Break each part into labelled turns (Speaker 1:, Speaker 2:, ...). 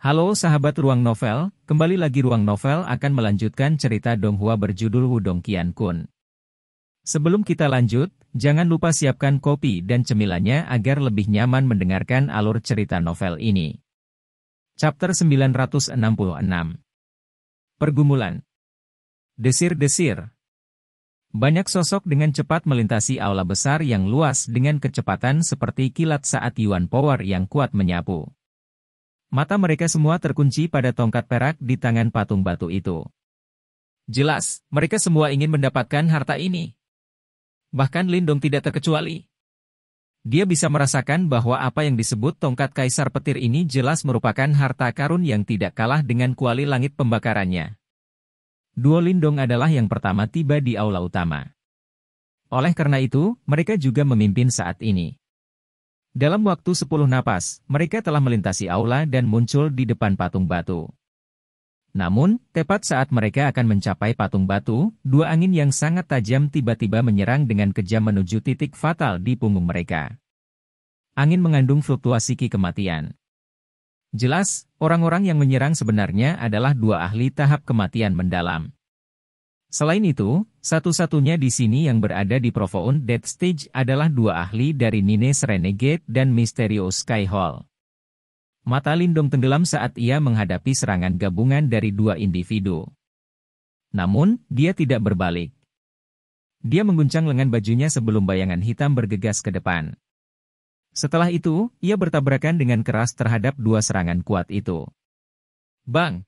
Speaker 1: Halo sahabat Ruang Novel, kembali lagi Ruang Novel akan melanjutkan cerita Donghua berjudul Wudong Qiankun. Sebelum kita lanjut, jangan lupa siapkan kopi dan cemilannya agar lebih nyaman mendengarkan alur cerita novel ini. Chapter 966. Pergumulan. Desir-desir. Banyak sosok dengan cepat melintasi aula besar yang luas dengan kecepatan seperti kilat saat Yuan Power yang kuat menyapu. Mata mereka semua terkunci pada tongkat perak di tangan patung batu itu. Jelas, mereka semua ingin mendapatkan harta ini. Bahkan Lindong tidak terkecuali. Dia bisa merasakan bahwa apa yang disebut tongkat kaisar petir ini jelas merupakan harta karun yang tidak kalah dengan kuali langit pembakarannya. Duo Lindong adalah yang pertama tiba di aula utama. Oleh karena itu, mereka juga memimpin saat ini. Dalam waktu 10 napas, mereka telah melintasi aula dan muncul di depan patung batu. Namun, tepat saat mereka akan mencapai patung batu, dua angin yang sangat tajam tiba-tiba menyerang dengan kejam menuju titik fatal di punggung mereka. Angin mengandung fluktuasi ki kematian. Jelas, orang-orang yang menyerang sebenarnya adalah dua ahli tahap kematian mendalam. Selain itu, satu-satunya di sini yang berada di Profound Death Stage adalah dua ahli dari Nines Renegade dan Mysterious Sky Hall. Mata Lindong tenggelam saat ia menghadapi serangan gabungan dari dua individu. Namun, dia tidak berbalik. Dia mengguncang lengan bajunya sebelum bayangan hitam bergegas ke depan. Setelah itu, ia bertabrakan dengan keras terhadap dua serangan kuat itu. Bang!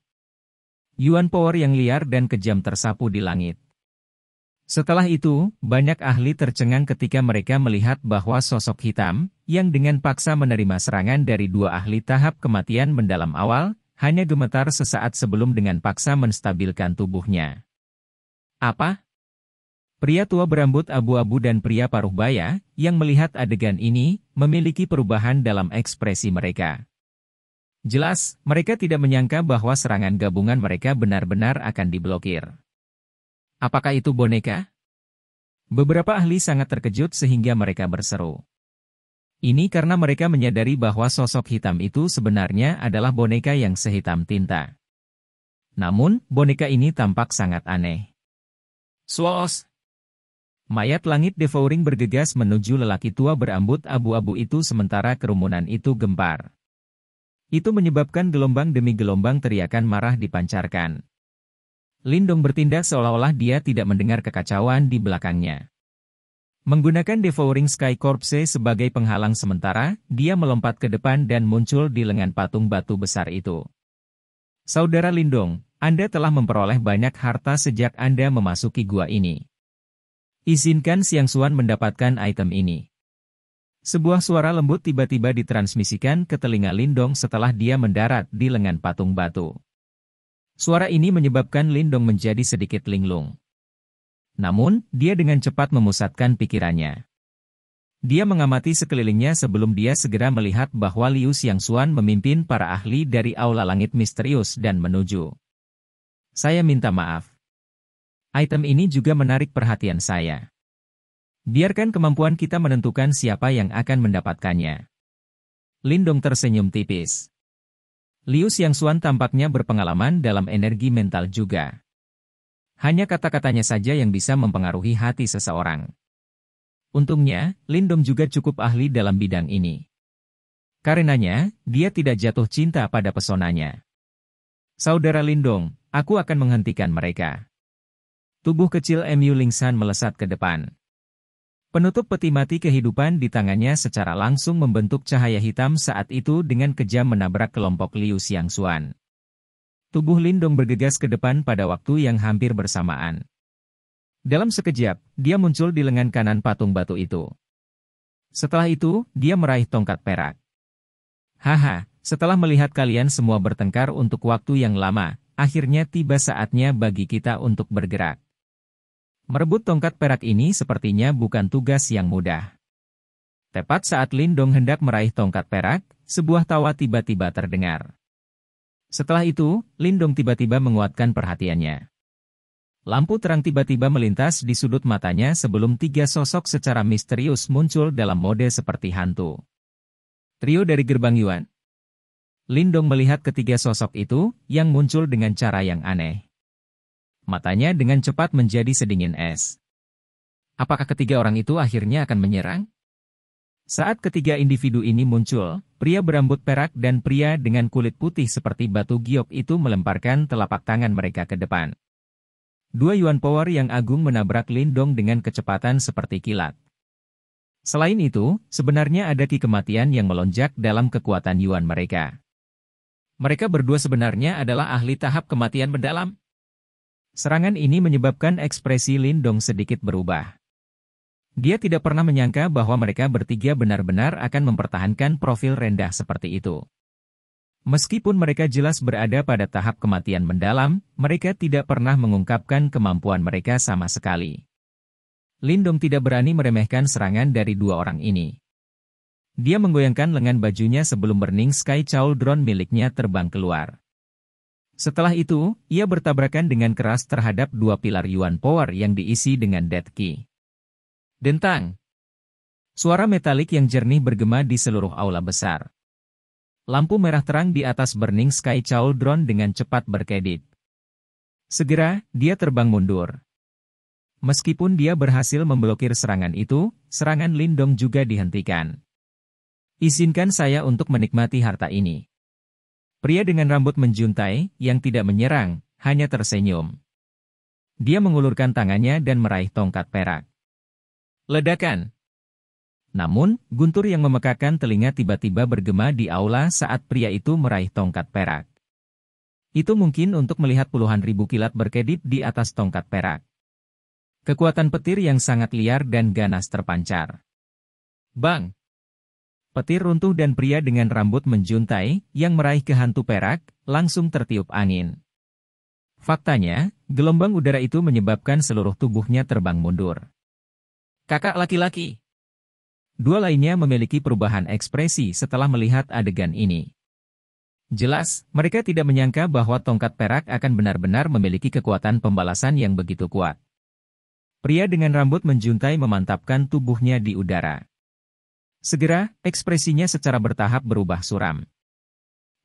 Speaker 1: Yuan Power yang liar dan kejam tersapu di langit. Setelah itu, banyak ahli tercengang ketika mereka melihat bahwa sosok hitam, yang dengan paksa menerima serangan dari dua ahli tahap kematian mendalam awal, hanya gemetar sesaat sebelum dengan paksa menstabilkan tubuhnya. Apa? Pria tua berambut abu-abu dan pria paruh baya, yang melihat adegan ini, memiliki perubahan dalam ekspresi mereka. Jelas, mereka tidak menyangka bahwa serangan gabungan mereka benar-benar akan diblokir. Apakah itu boneka? Beberapa ahli sangat terkejut sehingga mereka berseru. Ini karena mereka menyadari bahwa sosok hitam itu sebenarnya adalah boneka yang sehitam tinta. Namun, boneka ini tampak sangat aneh. Swos! Mayat langit devouring bergegas menuju lelaki tua berambut abu-abu itu sementara kerumunan itu gempar. Itu menyebabkan gelombang demi gelombang teriakan marah dipancarkan. Lindong bertindak seolah-olah dia tidak mendengar kekacauan di belakangnya. Menggunakan Devouring Sky Corpse sebagai penghalang sementara, dia melompat ke depan dan muncul di lengan patung batu besar itu. Saudara Lindong, Anda telah memperoleh banyak harta sejak Anda memasuki gua ini. Izinkan Xiang Xuan mendapatkan item ini. Sebuah suara lembut tiba-tiba ditransmisikan ke telinga Lindong setelah dia mendarat di lengan patung batu. Suara ini menyebabkan Lindong menjadi sedikit linglung. Namun, dia dengan cepat memusatkan pikirannya. Dia mengamati sekelilingnya sebelum dia segera melihat bahwa Liu Xiangxuan memimpin para ahli dari aula langit misterius dan menuju. Saya minta maaf. Item ini juga menarik perhatian saya. Biarkan kemampuan kita menentukan siapa yang akan mendapatkannya. Lindong tersenyum tipis. Liu Xiangxuan tampaknya berpengalaman dalam energi mental juga. Hanya kata-katanya saja yang bisa mempengaruhi hati seseorang. Untungnya, Lindong juga cukup ahli dalam bidang ini. Karenanya, dia tidak jatuh cinta pada pesonanya. Saudara Lindong, aku akan menghentikan mereka. Tubuh kecil Mu Lingsan melesat ke depan. Penutup peti mati kehidupan di tangannya secara langsung membentuk cahaya hitam saat itu dengan kejam menabrak kelompok Liu Xiangxuan. Tubuh Lindong bergegas ke depan pada waktu yang hampir bersamaan. Dalam sekejap, dia muncul di lengan kanan patung batu itu. Setelah itu, dia meraih tongkat perak. Haha, setelah melihat kalian semua bertengkar untuk waktu yang lama, akhirnya tiba saatnya bagi kita untuk bergerak. Merebut tongkat perak ini sepertinya bukan tugas yang mudah. Tepat saat Lindong hendak meraih tongkat perak, sebuah tawa tiba-tiba terdengar. Setelah itu, Lindong tiba-tiba menguatkan perhatiannya. Lampu terang tiba-tiba melintas di sudut matanya sebelum tiga sosok secara misterius muncul dalam mode seperti hantu. Trio dari gerbang Yuan. Lindong melihat ketiga sosok itu, yang muncul dengan cara yang aneh. Matanya dengan cepat menjadi sedingin es. Apakah ketiga orang itu akhirnya akan menyerang? Saat ketiga individu ini muncul, pria berambut perak dan pria dengan kulit putih seperti batu giok itu melemparkan telapak tangan mereka ke depan. Dua Yuan Power yang agung menabrak Lindong dengan kecepatan seperti kilat. Selain itu, sebenarnya ada ki kematian yang melonjak dalam kekuatan Yuan mereka. Mereka berdua sebenarnya adalah ahli tahap kematian mendalam. Serangan ini menyebabkan ekspresi Lindong sedikit berubah. Dia tidak pernah menyangka bahwa mereka bertiga benar-benar akan mempertahankan profil rendah seperti itu. Meskipun mereka jelas berada pada tahap kematian mendalam, mereka tidak pernah mengungkapkan kemampuan mereka sama sekali. Lindong tidak berani meremehkan serangan dari dua orang ini. Dia menggoyangkan lengan bajunya sebelum Burning Sky Cauldron miliknya terbang keluar. Setelah itu, ia bertabrakan dengan keras terhadap dua pilar Yuan Power yang diisi dengan Death Key. Dentang. Suara metalik yang jernih bergema di seluruh aula besar. Lampu merah terang di atas Burning Sky Cauldron dengan cepat berkedip. Segera, dia terbang mundur. Meskipun dia berhasil memblokir serangan itu, serangan Lindong juga dihentikan. Izinkan saya untuk menikmati harta ini. Pria dengan rambut menjuntai, yang tidak menyerang, hanya tersenyum. Dia mengulurkan tangannya dan meraih tongkat perak. Ledakan. Namun, guntur yang memekakan telinga tiba-tiba bergema di aula saat pria itu meraih tongkat perak. Itu mungkin untuk melihat puluhan ribu kilat berkedip di atas tongkat perak. Kekuatan petir yang sangat liar dan ganas terpancar. Bang! Petir runtuh dan pria dengan rambut menjuntai, yang meraih ke hantu perak, langsung tertiup angin. Faktanya, gelombang udara itu menyebabkan seluruh tubuhnya terbang mundur. Kakak laki-laki. Dua lainnya memiliki perubahan ekspresi setelah melihat adegan ini. Jelas, mereka tidak menyangka bahwa tongkat perak akan benar-benar memiliki kekuatan pembalasan yang begitu kuat. Pria dengan rambut menjuntai memantapkan tubuhnya di udara. Segera, ekspresinya secara bertahap berubah suram.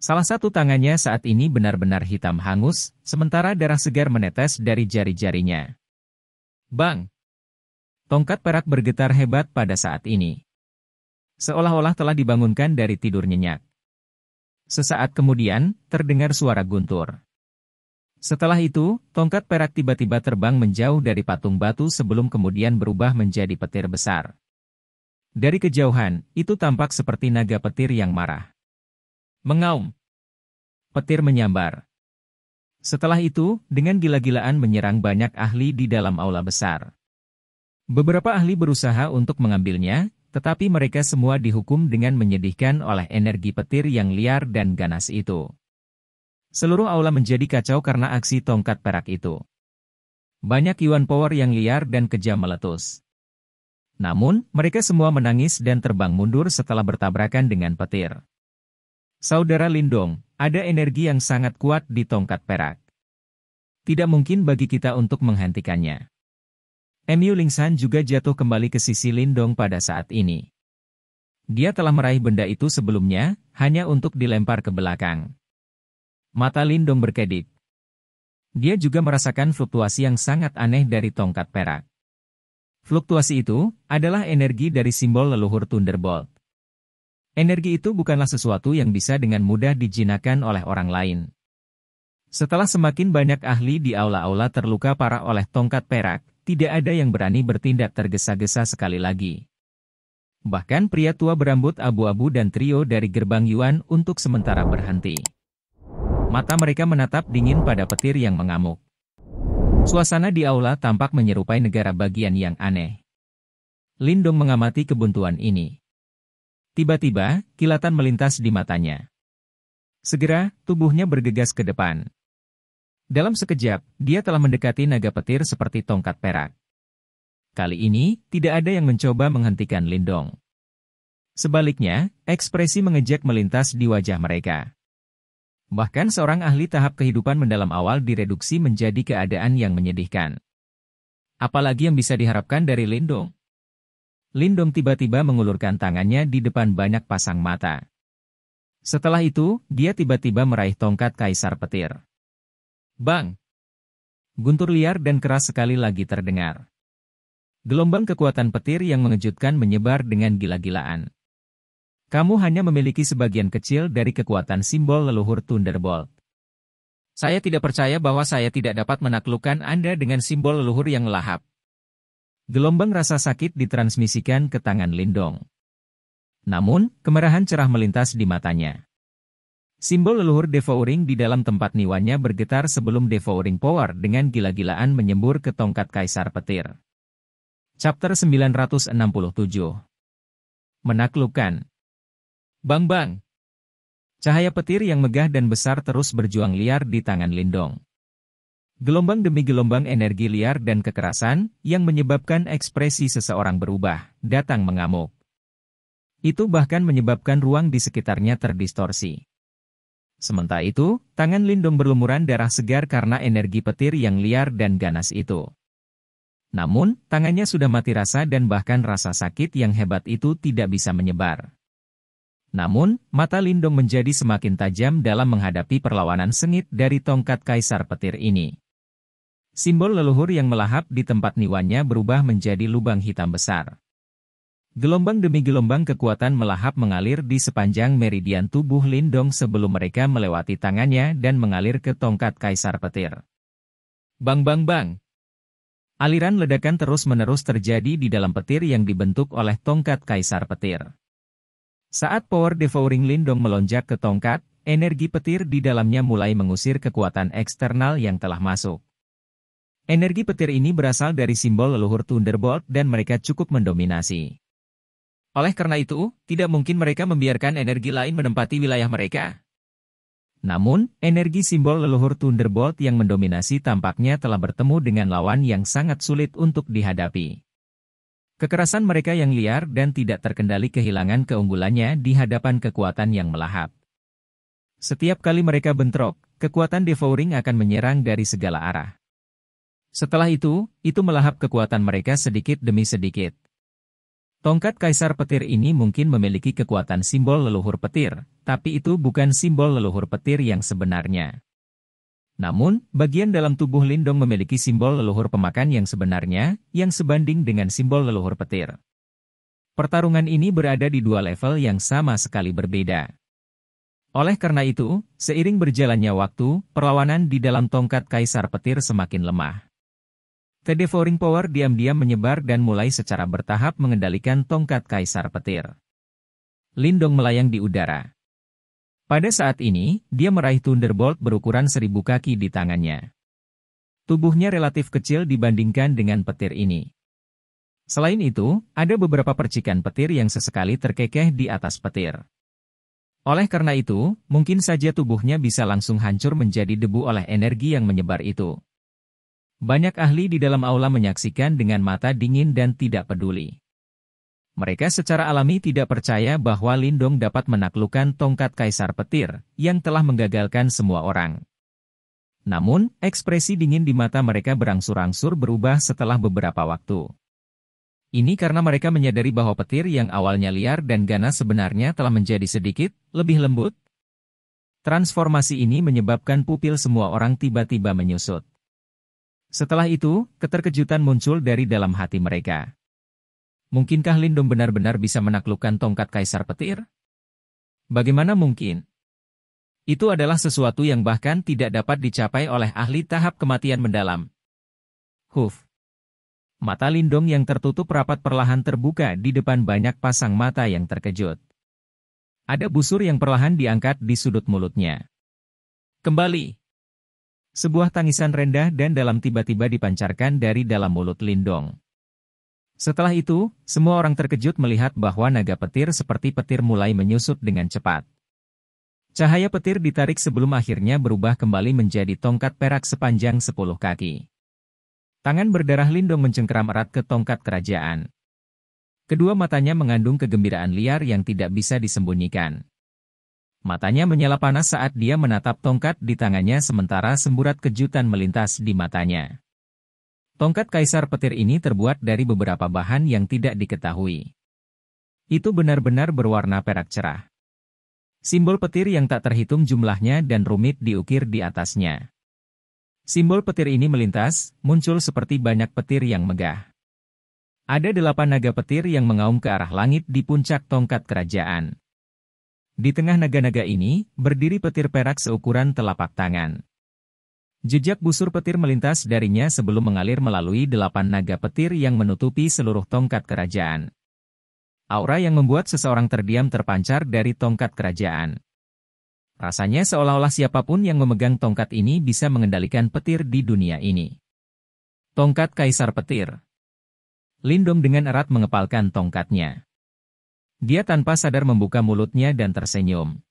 Speaker 1: Salah satu tangannya saat ini benar-benar hitam hangus, sementara darah segar menetes dari jari-jarinya. Bang! Tongkat perak bergetar hebat pada saat ini. Seolah-olah telah dibangunkan dari tidur nyenyak. Sesaat kemudian, terdengar suara guntur. Setelah itu, tongkat perak tiba-tiba terbang menjauh dari patung batu sebelum kemudian berubah menjadi petir besar. Dari kejauhan, itu tampak seperti naga petir yang marah. Mengaum. Petir menyambar. Setelah itu, dengan gila-gilaan menyerang banyak ahli di dalam aula besar. Beberapa ahli berusaha untuk mengambilnya, tetapi mereka semua dihukum dengan menyedihkan oleh energi petir yang liar dan ganas itu. Seluruh aula menjadi kacau karena aksi tongkat perak itu. Banyak Yuan Power yang liar dan kejam meletus. Namun, mereka semua menangis dan terbang mundur setelah bertabrakan dengan petir. Saudara Lindong, ada energi yang sangat kuat di tongkat perak. Tidak mungkin bagi kita untuk menghentikannya. Mu Lingsan juga jatuh kembali ke sisi Lindong pada saat ini. Dia telah meraih benda itu sebelumnya, hanya untuk dilempar ke belakang. Mata Lindong berkedip. Dia juga merasakan fluktuasi yang sangat aneh dari tongkat perak. Fluktuasi itu adalah energi dari simbol leluhur Thunderbolt. Energi itu bukanlah sesuatu yang bisa dengan mudah dijinakan oleh orang lain. Setelah semakin banyak ahli di aula-aula terluka parah oleh tongkat perak, tidak ada yang berani bertindak tergesa-gesa sekali lagi. Bahkan pria tua berambut abu-abu dan trio dari gerbang Yuan untuk sementara berhenti. Mata mereka menatap dingin pada petir yang mengamuk. Suasana di aula tampak menyerupai negara bagian yang aneh. Lindong mengamati kebuntuan ini. Tiba-tiba, kilatan melintas di matanya. Segera, tubuhnya bergegas ke depan. Dalam sekejap, dia telah mendekati naga petir seperti tongkat perak. Kali ini, tidak ada yang mencoba menghentikan Lindong. Sebaliknya, ekspresi mengejek melintas di wajah mereka. Bahkan seorang ahli tahap kehidupan mendalam awal direduksi menjadi keadaan yang menyedihkan. Apalagi yang bisa diharapkan dari Lindong? Lindong tiba-tiba mengulurkan tangannya di depan banyak pasang mata. Setelah itu, dia tiba-tiba meraih tongkat Kaisar Petir. Bang! Guntur liar dan keras sekali lagi terdengar. Gelombang kekuatan petir yang mengejutkan menyebar dengan gila-gilaan. Kamu hanya memiliki sebagian kecil dari kekuatan simbol leluhur Thunderbolt. Saya tidak percaya bahwa saya tidak dapat menaklukkan Anda dengan simbol leluhur yang lahap. Gelombang rasa sakit ditransmisikan ke tangan Lindong. Namun, kemerahan cerah melintas di matanya. Simbol leluhur Devouring di dalam tempat niwanya bergetar sebelum Devouring Power dengan gila-gilaan menyembur ke tongkat Kaisar Petir. Chapter 967. Menaklukkan. Bang! Cahaya petir yang megah dan besar terus berjuang liar di tangan Lindong. Gelombang demi gelombang energi liar dan kekerasan, yang menyebabkan ekspresi seseorang berubah, datang mengamuk. Itu bahkan menyebabkan ruang di sekitarnya terdistorsi. Sementara itu, tangan Lindong berlumuran darah segar karena energi petir yang liar dan ganas itu. Namun, tangannya sudah mati rasa dan bahkan rasa sakit yang hebat itu tidak bisa menyebar. Namun, mata Lindong menjadi semakin tajam dalam menghadapi perlawanan sengit dari tongkat Kaisar Petir ini. Simbol leluhur yang melahap di tempat niwanya berubah menjadi lubang hitam besar. Gelombang demi gelombang kekuatan melahap mengalir di sepanjang meridian tubuh Lindong sebelum mereka melewati tangannya dan mengalir ke tongkat Kaisar Petir. Bang! Aliran ledakan terus-menerus terjadi di dalam petir yang dibentuk oleh tongkat Kaisar Petir. Saat power Devouring Lindong melonjak ke tongkat, energi petir di dalamnya mulai mengusir kekuatan eksternal yang telah masuk. Energi petir ini berasal dari simbol leluhur Thunderbolt dan mereka cukup mendominasi. Oleh karena itu, tidak mungkin mereka membiarkan energi lain menempati wilayah mereka. Namun, energi simbol leluhur Thunderbolt yang mendominasi tampaknya telah bertemu dengan lawan yang sangat sulit untuk dihadapi. Kekerasan mereka yang liar dan tidak terkendali kehilangan keunggulannya di hadapan kekuatan yang melahap. Setiap kali mereka bentrok, kekuatan Devouring akan menyerang dari segala arah. Setelah itu melahap kekuatan mereka sedikit demi sedikit. Tongkat Kaisar Petir ini mungkin memiliki kekuatan simbol leluhur petir, tapi itu bukan simbol leluhur petir yang sebenarnya. Namun, bagian dalam tubuh Lindong memiliki simbol leluhur pemakan yang sebenarnya, yang sebanding dengan simbol leluhur petir. Pertarungan ini berada di dua level yang sama sekali berbeda. Oleh karena itu, seiring berjalannya waktu, perlawanan di dalam tongkat Kaisar Petir semakin lemah. The Devouring Power diam-diam menyebar dan mulai secara bertahap mengendalikan tongkat Kaisar Petir. Lindong melayang di udara. Pada saat ini, dia meraih Thunderbolt berukuran 1000 kaki di tangannya. Tubuhnya relatif kecil dibandingkan dengan petir ini. Selain itu, ada beberapa percikan petir yang sesekali terkekeh di atas petir. Oleh karena itu, mungkin saja tubuhnya bisa langsung hancur menjadi debu oleh energi yang menyebar itu. Banyak ahli di dalam aula menyaksikan dengan mata dingin dan tidak peduli. Mereka secara alami tidak percaya bahwa Lindong dapat menaklukkan tongkat Kaisar Petir, yang telah menggagalkan semua orang. Namun, ekspresi dingin di mata mereka berangsur-angsur berubah setelah beberapa waktu. Ini karena mereka menyadari bahwa petir yang awalnya liar dan ganas sebenarnya telah menjadi sedikit lebih lembut. Transformasi ini menyebabkan pupil semua orang tiba-tiba menyusut. Setelah itu, keterkejutan muncul dari dalam hati mereka. Mungkinkah Lindong benar-benar bisa menaklukkan tongkat Kaisar Petir? Bagaimana mungkin? Itu adalah sesuatu yang bahkan tidak dapat dicapai oleh ahli tahap kematian mendalam. Huf. Mata Lindong yang tertutup rapat perlahan terbuka di depan banyak pasang mata yang terkejut. Ada busur yang perlahan diangkat di sudut mulutnya. Kembali. Sebuah tangisan rendah dan dalam tiba-tiba dipancarkan dari dalam mulut Lindong. Setelah itu, semua orang terkejut melihat bahwa naga petir seperti petir mulai menyusut dengan cepat. Cahaya petir ditarik sebelum akhirnya berubah kembali menjadi tongkat perak sepanjang 10 kaki. Tangan berdarah Lindong mencengkeram erat ke tongkat kerajaan. Kedua matanya mengandung kegembiraan liar yang tidak bisa disembunyikan. Matanya menyala panas saat dia menatap tongkat di tangannya sementara semburat kejutan melintas di matanya. Tongkat Kaisar Petir ini terbuat dari beberapa bahan yang tidak diketahui. Itu benar-benar berwarna perak cerah. Simbol petir yang tak terhitung jumlahnya dan rumit diukir di atasnya. Simbol petir ini melintas, muncul seperti banyak petir yang megah. Ada 8 naga petir yang mengaum ke arah langit di puncak tongkat kerajaan. Di tengah naga-naga ini, berdiri petir perak seukuran telapak tangan. Jejak busur petir melintas darinya sebelum mengalir melalui 8 naga petir yang menutupi seluruh tongkat kerajaan. Aura yang membuat seseorang terdiam terpancar dari tongkat kerajaan. Rasanya seolah-olah siapapun yang memegang tongkat ini bisa mengendalikan petir di dunia ini. Tongkat Kaisar Petir. Lindong dengan erat mengepalkan tongkatnya. Dia tanpa sadar membuka mulutnya dan tersenyum.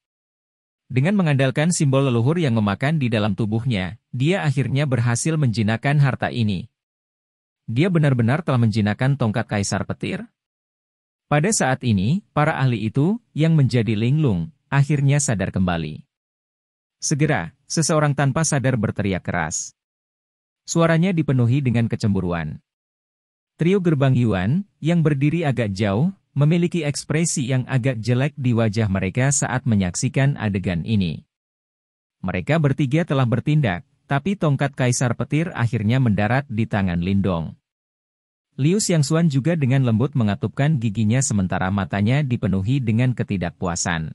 Speaker 1: Dengan mengandalkan simbol leluhur yang memakan di dalam tubuhnya, dia akhirnya berhasil menjinakkan harta ini. Dia benar-benar telah menjinakkan tongkat Kaisar Petir. Pada saat ini, para ahli itu, yang menjadi linglung, akhirnya sadar kembali. Segera, seseorang tanpa sadar berteriak keras. Suaranya dipenuhi dengan kecemburuan. Trio Gerbang Yuan, yang berdiri agak jauh, memiliki ekspresi yang agak jelek di wajah mereka saat menyaksikan adegan ini. Mereka bertiga telah bertindak, tapi tongkat Kaisar Petir akhirnya mendarat di tangan Lindong. Liu Xiangxuan juga dengan lembut mengatupkan giginya sementara matanya dipenuhi dengan ketidakpuasan.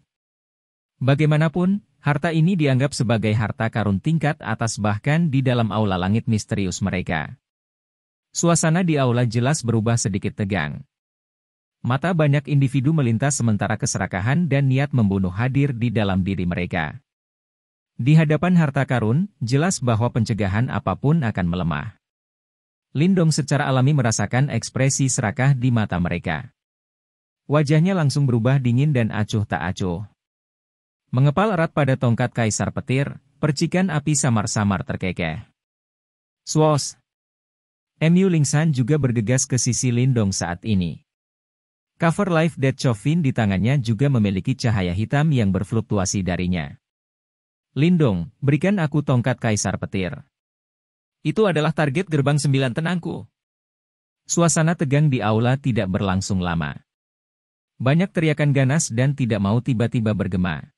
Speaker 1: Bagaimanapun, harta ini dianggap sebagai harta karun tingkat atas bahkan di dalam aula langit misterius mereka. Suasana di aula jelas berubah sedikit tegang. Mata banyak individu melintas sementara keserakahan dan niat membunuh hadir di dalam diri mereka. Di hadapan harta karun, jelas bahwa pencegahan apapun akan melemah. Lindong secara alami merasakan ekspresi serakah di mata mereka. Wajahnya langsung berubah dingin dan acuh tak acuh. Mengepal erat pada tongkat Kaisar Petir, percikan api samar-samar terkekeh. Swos! Mu Lingsan juga bergegas ke sisi Lindong saat ini. Cover Life Dead Chofin di tangannya juga memiliki cahaya hitam yang berfluktuasi darinya. Lindong, berikan aku tongkat Kaisar Petir. Itu adalah target gerbang 9 tenangku. Suasana tegang di aula tidak berlangsung lama. Banyak teriakan ganas dan tidak mau tiba-tiba bergema.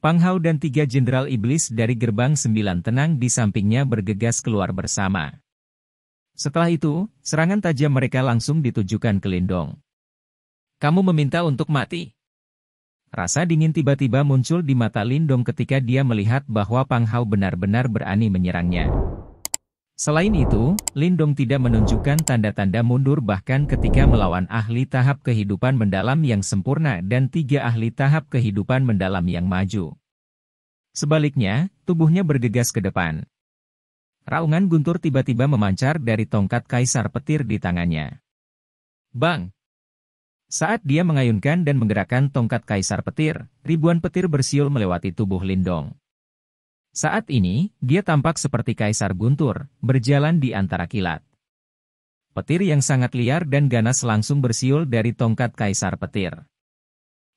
Speaker 1: Pang Hao dan 3 jenderal iblis dari gerbang 9 tenang di sampingnya bergegas keluar bersama. Setelah itu, serangan tajam mereka langsung ditujukan ke Lindong. Kamu meminta untuk mati? Rasa dingin tiba-tiba muncul di mata Lindong ketika dia melihat bahwa Pang Hao benar-benar berani menyerangnya. Selain itu, Lindong tidak menunjukkan tanda-tanda mundur bahkan ketika melawan ahli tahap kehidupan mendalam yang sempurna dan 3 ahli tahap kehidupan mendalam yang maju. Sebaliknya, tubuhnya bergegas ke depan. Raungan guntur tiba-tiba memancar dari tongkat Kaisar Petir di tangannya. Bang! Saat dia mengayunkan dan menggerakkan tongkat Kaisar Petir, ribuan petir bersiul melewati tubuh Lindong. Saat ini, dia tampak seperti Kaisar Guntur, berjalan di antara kilat. Petir yang sangat liar dan ganas langsung bersiul dari tongkat Kaisar Petir.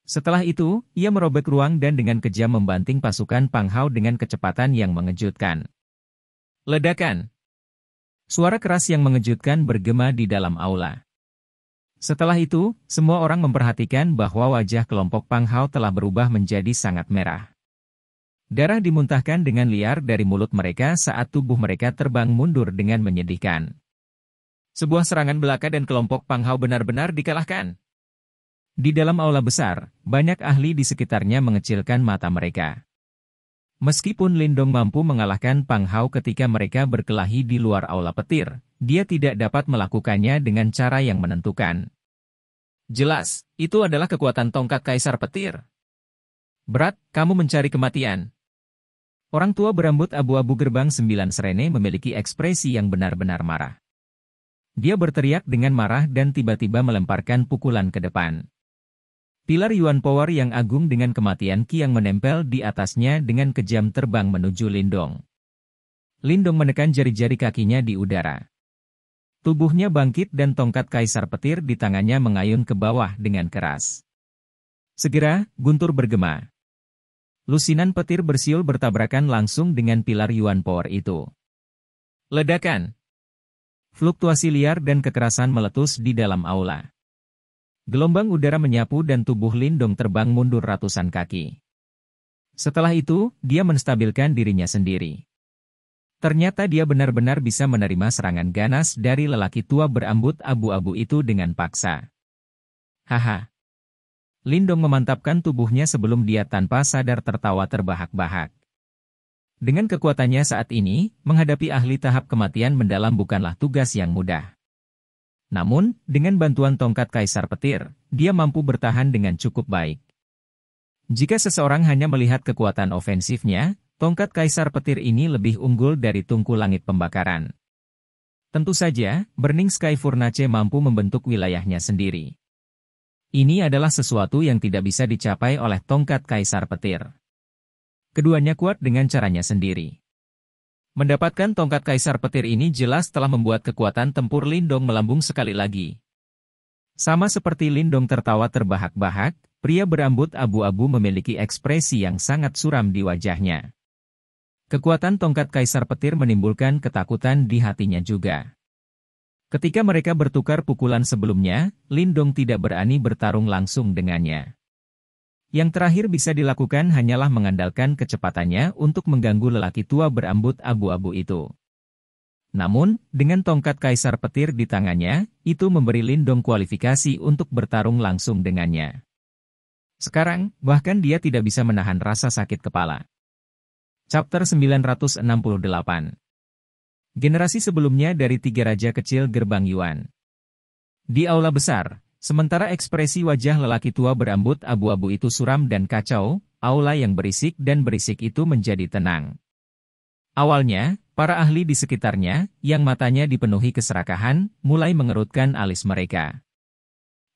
Speaker 1: Setelah itu, ia merobek ruang dan dengan kejam membanting pasukan Pang Hao dengan kecepatan yang mengejutkan. Ledakan! Suara keras yang mengejutkan bergema di dalam aula. Setelah itu, semua orang memperhatikan bahwa wajah kelompok Pang Hao telah berubah menjadi sangat merah. Darah dimuntahkan dengan liar dari mulut mereka saat tubuh mereka terbang mundur dengan menyedihkan. Sebuah serangan belaka dan kelompok Pang Hao benar-benar dikalahkan. Di dalam aula besar, banyak ahli di sekitarnya mengecilkan mata mereka. Meskipun Lindong mampu mengalahkan Pang Hao ketika mereka berkelahi di luar aula petir, dia tidak dapat melakukannya dengan cara yang menentukan. Jelas, itu adalah kekuatan tongkat Kaisar Petir. Berat, kamu mencari kematian. Orang tua berambut abu-abu gerbang 9 Serene memiliki ekspresi yang benar-benar marah. Dia berteriak dengan marah dan tiba-tiba melemparkan pukulan ke depan. Pilar Yuan Power yang agung dengan kematian Qi yang menempel di atasnya dengan kejam terbang menuju Lindong. Lindong menekan jari-jari kakinya di udara. Tubuhnya bangkit dan tongkat Kaisar Petir di tangannya mengayun ke bawah dengan keras. Segera, guntur bergema. Lusinan petir bersiul bertabrakan langsung dengan pilar Yuan Power itu. Ledakan! Fluktuasi liar dan kekerasan meletus di dalam aula. Gelombang udara menyapu dan tubuh Lindong terbang mundur ratusan kaki. Setelah itu, dia menstabilkan dirinya sendiri. Ternyata dia benar-benar bisa menerima serangan ganas dari lelaki tua berambut abu-abu itu dengan paksa. Haha. Lindong memantapkan tubuhnya sebelum dia tanpa sadar tertawa terbahak-bahak. Dengan kekuatannya saat ini, menghadapi ahli tahap kematian mendalam bukanlah tugas yang mudah. Namun, dengan bantuan tongkat Kaisar Petir, dia mampu bertahan dengan cukup baik. Jika seseorang hanya melihat kekuatan ofensifnya, tongkat Kaisar Petir ini lebih unggul dari tungku langit pembakaran. Tentu saja, Burning Sky Furnace mampu membentuk wilayahnya sendiri. Ini adalah sesuatu yang tidak bisa dicapai oleh tongkat Kaisar Petir. Keduanya kuat dengan caranya sendiri. Mendapatkan tongkat Kaisar Petir ini jelas telah membuat kekuatan tempur Lindong melambung sekali lagi. Sama seperti Lindong tertawa terbahak-bahak, pria berambut abu-abu memiliki ekspresi yang sangat suram di wajahnya. Kekuatan tongkat Kaisar Petir menimbulkan ketakutan di hatinya juga. Ketika mereka bertukar pukulan sebelumnya, Lindong tidak berani bertarung langsung dengannya. Yang terakhir bisa dilakukan hanyalah mengandalkan kecepatannya untuk mengganggu lelaki tua berambut abu-abu itu. Namun, dengan tongkat Kaisar Petir di tangannya, itu memberi Lindong kualifikasi untuk bertarung langsung dengannya. Sekarang, bahkan dia tidak bisa menahan rasa sakit kepala. Chapter 968. Generasi sebelumnya dari Tiga Raja Kecil Gerbang Yuan. Di aula besar, sementara ekspresi wajah lelaki tua berambut abu-abu itu suram dan kacau, aula yang berisik itu menjadi tenang. Awalnya, para ahli di sekitarnya, yang matanya dipenuhi keserakahan, mulai mengerutkan alis mereka.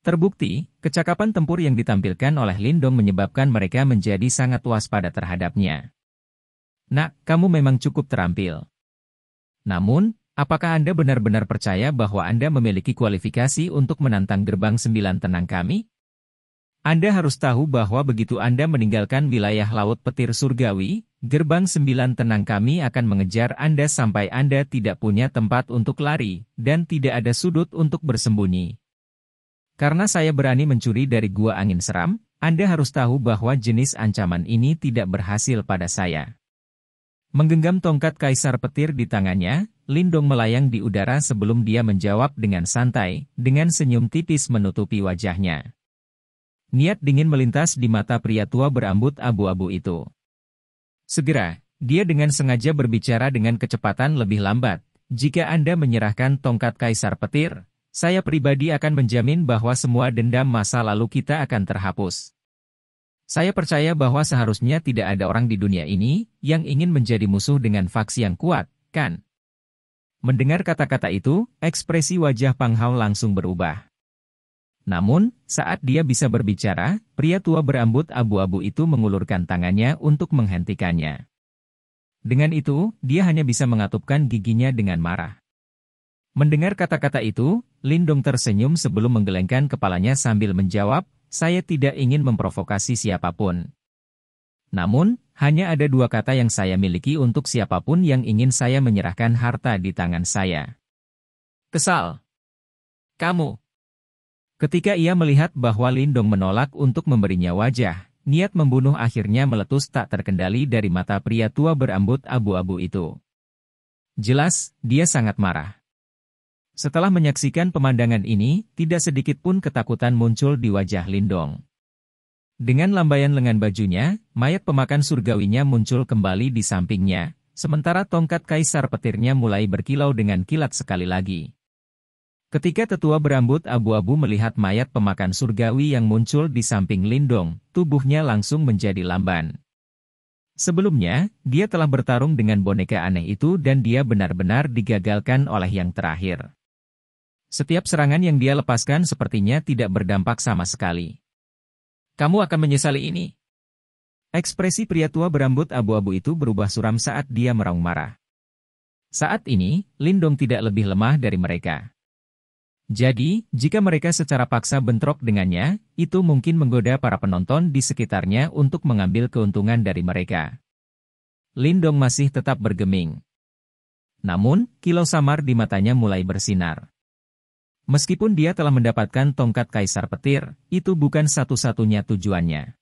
Speaker 1: Terbukti, kecakapan tempur yang ditampilkan oleh Lindong menyebabkan mereka menjadi sangat waspada terhadapnya. Nak, kamu memang cukup terampil. Namun, apakah Anda benar-benar percaya bahwa Anda memiliki kualifikasi untuk menantang gerbang 9 tenang kami? Anda harus tahu bahwa begitu Anda meninggalkan wilayah Laut Petir Surgawi, gerbang 9 tenang kami akan mengejar Anda sampai Anda tidak punya tempat untuk lari, dan tidak ada sudut untuk bersembunyi. Karena saya berani mencuri dari gua angin seram, Anda harus tahu bahwa jenis ancaman ini tidak berhasil pada saya. Menggenggam tongkat Kaisar Petir di tangannya, Lindong melayang di udara sebelum dia menjawab dengan santai, dengan senyum tipis menutupi wajahnya. Niat dingin melintas di mata pria tua berambut abu-abu itu. Segera, dia dengan sengaja berbicara dengan kecepatan lebih lambat. Jika Anda menyerahkan tongkat Kaisar Petir, saya pribadi akan menjamin bahwa semua dendam masa lalu kita akan terhapus. Saya percaya bahwa seharusnya tidak ada orang di dunia ini yang ingin menjadi musuh dengan faksi yang kuat, kan? Mendengar kata-kata itu, ekspresi wajah Pang Hao langsung berubah. Namun, saat dia bisa berbicara, pria tua berambut abu-abu itu mengulurkan tangannya untuk menghentikannya. Dengan itu, dia hanya bisa mengatupkan giginya dengan marah. Mendengar kata-kata itu, Lindong tersenyum sebelum menggelengkan kepalanya sambil menjawab, saya tidak ingin memprovokasi siapapun. Namun, hanya ada 2 kata yang saya miliki untuk siapapun yang ingin saya menyerahkan harta di tangan saya. Kesal. Kamu. Ketika ia melihat bahwa Lindong menolak untuk memberinya wajah, niat membunuh akhirnya meletus tak terkendali dari mata pria tua berambut abu-abu itu. Jelas, dia sangat marah. Setelah menyaksikan pemandangan ini, tidak sedikit pun ketakutan muncul di wajah Lindong. Dengan lambaian lengan bajunya, mayat pemakan surgawinya muncul kembali di sampingnya, sementara tongkat Kaisar Petirnya mulai berkilau dengan kilat sekali lagi. Ketika tetua berambut abu-abu melihat mayat pemakan surgawi yang muncul di samping Lindong, tubuhnya langsung menjadi lamban. Sebelumnya, dia telah bertarung dengan boneka aneh itu dan dia benar-benar digagalkan oleh yang terakhir. Setiap serangan yang dia lepaskan sepertinya tidak berdampak sama sekali. Kamu akan menyesali ini. Ekspresi pria tua berambut abu-abu itu berubah suram saat dia meraung marah. Saat ini, Lindong tidak lebih lemah dari mereka. Jadi, jika mereka secara paksa bentrok dengannya, itu mungkin menggoda para penonton di sekitarnya untuk mengambil keuntungan dari mereka. Lindong masih tetap bergeming. Namun, kilau samar di matanya mulai bersinar. Meskipun dia telah mendapatkan tongkat Kaisar Petir, itu bukan satu-satunya tujuannya.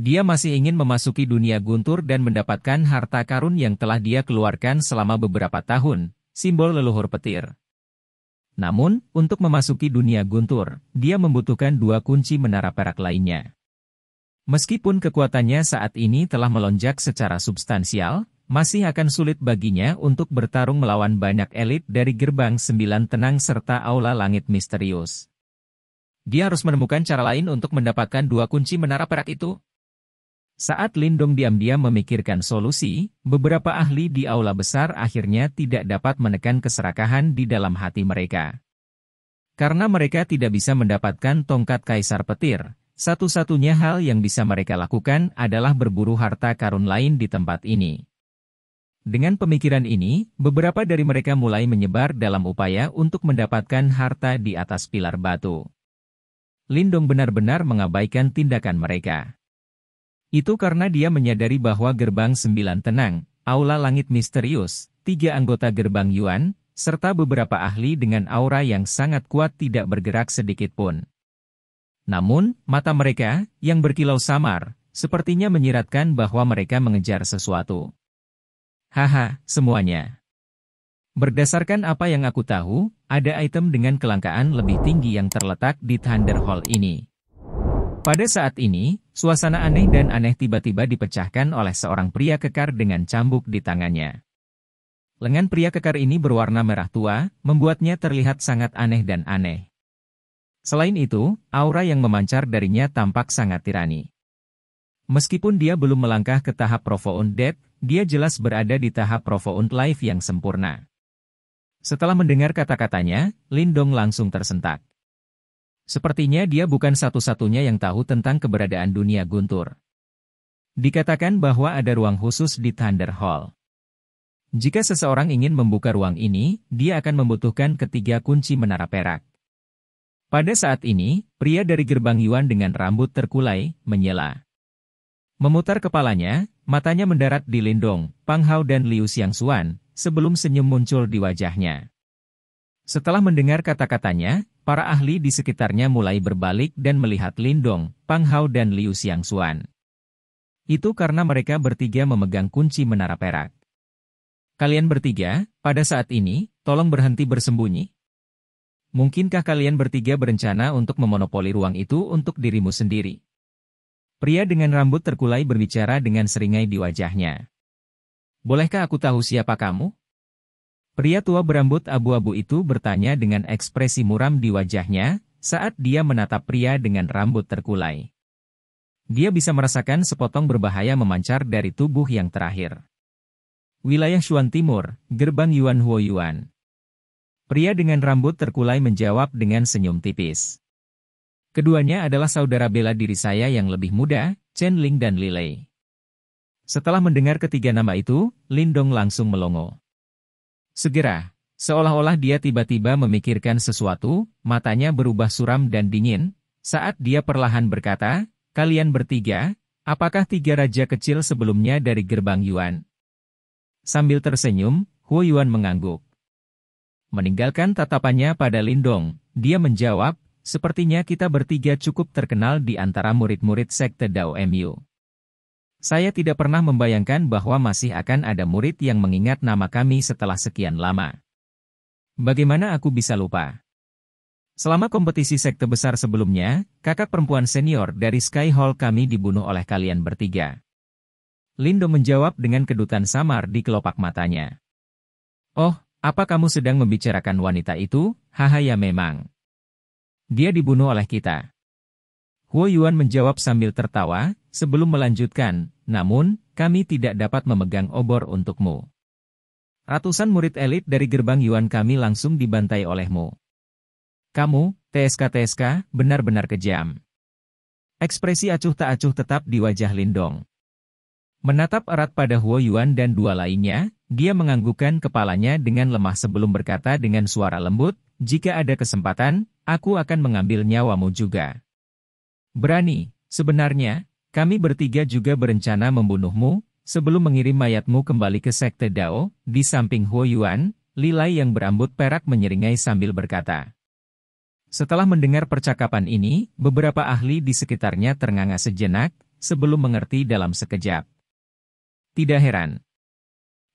Speaker 1: Dia masih ingin memasuki dunia guntur dan mendapatkan harta karun yang telah dia keluarkan selama beberapa tahun, simbol leluhur petir. Namun, untuk memasuki dunia guntur, dia membutuhkan 2 kunci menara perak lainnya. Meskipun kekuatannya saat ini telah melonjak secara substansial, masih akan sulit baginya untuk bertarung melawan banyak elit dari Gerbang 9 Tenang serta Aula Langit Misterius. Dia harus menemukan cara lain untuk mendapatkan 2 kunci menara perak itu. Saat Lindong diam-diam memikirkan solusi, beberapa ahli di aula besar akhirnya tidak dapat menekan keserakahan di dalam hati mereka. Karena mereka tidak bisa mendapatkan tongkat Kaisar Petir, satu-satunya hal yang bisa mereka lakukan adalah berburu harta karun lain di tempat ini. Dengan pemikiran ini, beberapa dari mereka mulai menyebar dalam upaya untuk mendapatkan harta di atas pilar batu. Lindong benar-benar mengabaikan tindakan mereka. Itu karena dia menyadari bahwa Gerbang 9 Tenang, Aula Langit Misterius, 3 anggota Gerbang Yuan, serta beberapa ahli dengan aura yang sangat kuat tidak bergerak sedikit pun. Namun, mata mereka, yang berkilau samar, sepertinya menyiratkan bahwa mereka mengejar sesuatu. Haha, semuanya. Berdasarkan apa yang aku tahu, ada item dengan kelangkaan lebih tinggi yang terletak di Thunder Hall ini. Pada saat ini, suasana aneh dan aneh tiba-tiba dipecahkan oleh seorang pria kekar dengan cambuk di tangannya. Lengan pria kekar ini berwarna merah tua, membuatnya terlihat sangat aneh dan aneh. Selain itu, aura yang memancar darinya tampak sangat tirani. Meskipun dia belum melangkah ke tahap Profound Depth, dia jelas berada di tahap Profound Life yang sempurna. Setelah mendengar kata-katanya, Lindong langsung tersentak. Sepertinya dia bukan satu-satunya yang tahu tentang keberadaan dunia guntur. Dikatakan bahwa ada ruang khusus di Thunder Hall. Jika seseorang ingin membuka ruang ini, dia akan membutuhkan 3 kunci menara perak. Pada saat ini, pria dari Gerbang Yuan dengan rambut terkulai, menyela. Memutar kepalanya, matanya mendarat di Lindong, Pang Hao dan Liu Xiangxuan, sebelum senyum muncul di wajahnya. Setelah mendengar kata-katanya, para ahli di sekitarnya mulai berbalik dan melihat Lindong, Pang Hao dan Liu Xiangxuan. Itu karena mereka bertiga memegang kunci menara perak. Kalian bertiga, pada saat ini, tolong berhenti bersembunyi. Mungkinkah kalian bertiga berencana untuk memonopoli ruang itu untuk dirimu sendiri? Pria dengan rambut terkulai berbicara dengan seringai di wajahnya. Bolehkah aku tahu siapa kamu? Pria tua berambut abu-abu itu bertanya dengan ekspresi muram di wajahnya, saat dia menatap pria dengan rambut terkulai. Dia bisa merasakan sepotong berbahaya memancar dari tubuh yang terakhir. Wilayah Shuan Timur, Gerbang Yuan Huo Yuan. Pria dengan rambut terkulai menjawab dengan senyum tipis. Keduanya adalah saudara bela diri saya yang lebih muda, Chen Ling dan Li Lei. Setelah mendengar ketiga nama itu, Lindong langsung melongo. Segera, seolah-olah dia tiba-tiba memikirkan sesuatu, matanya berubah suram dan dingin, saat dia perlahan berkata, kalian bertiga, apakah 3 raja kecil sebelumnya dari Gerbang Yuan? Sambil tersenyum, Huo Yuan mengangguk. Meninggalkan tatapannya pada Lindong, dia menjawab, sepertinya kita bertiga cukup terkenal di antara murid-murid Sekte Dao Mu. Saya tidak pernah membayangkan bahwa masih akan ada murid yang mengingat nama kami setelah sekian lama. Bagaimana aku bisa lupa? Selama kompetisi sekte besar sebelumnya, kakak perempuan senior dari Sky Hall kami dibunuh oleh kalian bertiga. Lindo menjawab dengan kedutan samar di kelopak matanya. Oh, apa kamu sedang membicarakan wanita itu? Haha ya memang. Dia dibunuh oleh kita. Huo Yuan menjawab sambil tertawa, sebelum melanjutkan, namun, kami tidak dapat memegang obor untukmu. Ratusan murid elit dari Gerbang Yuan kami langsung dibantai olehmu. Kamu, TSK, benar-benar kejam. Ekspresi acuh tak acuh tetap di wajah Lindong. Menatap erat pada Huo Yuan dan 2 lainnya, dia menganggukkan kepalanya dengan lemah sebelum berkata dengan suara lembut, jika ada kesempatan, aku akan mengambil nyawamu juga. Berani, sebenarnya, kami bertiga juga berencana membunuhmu, sebelum mengirim mayatmu kembali ke Sekte Dao, di samping Huo Yuan, Li Lei yang berambut perak menyeringai sambil berkata. Setelah mendengar percakapan ini, beberapa ahli di sekitarnya ternganga sejenak, sebelum mengerti dalam sekejap. Tidak heran.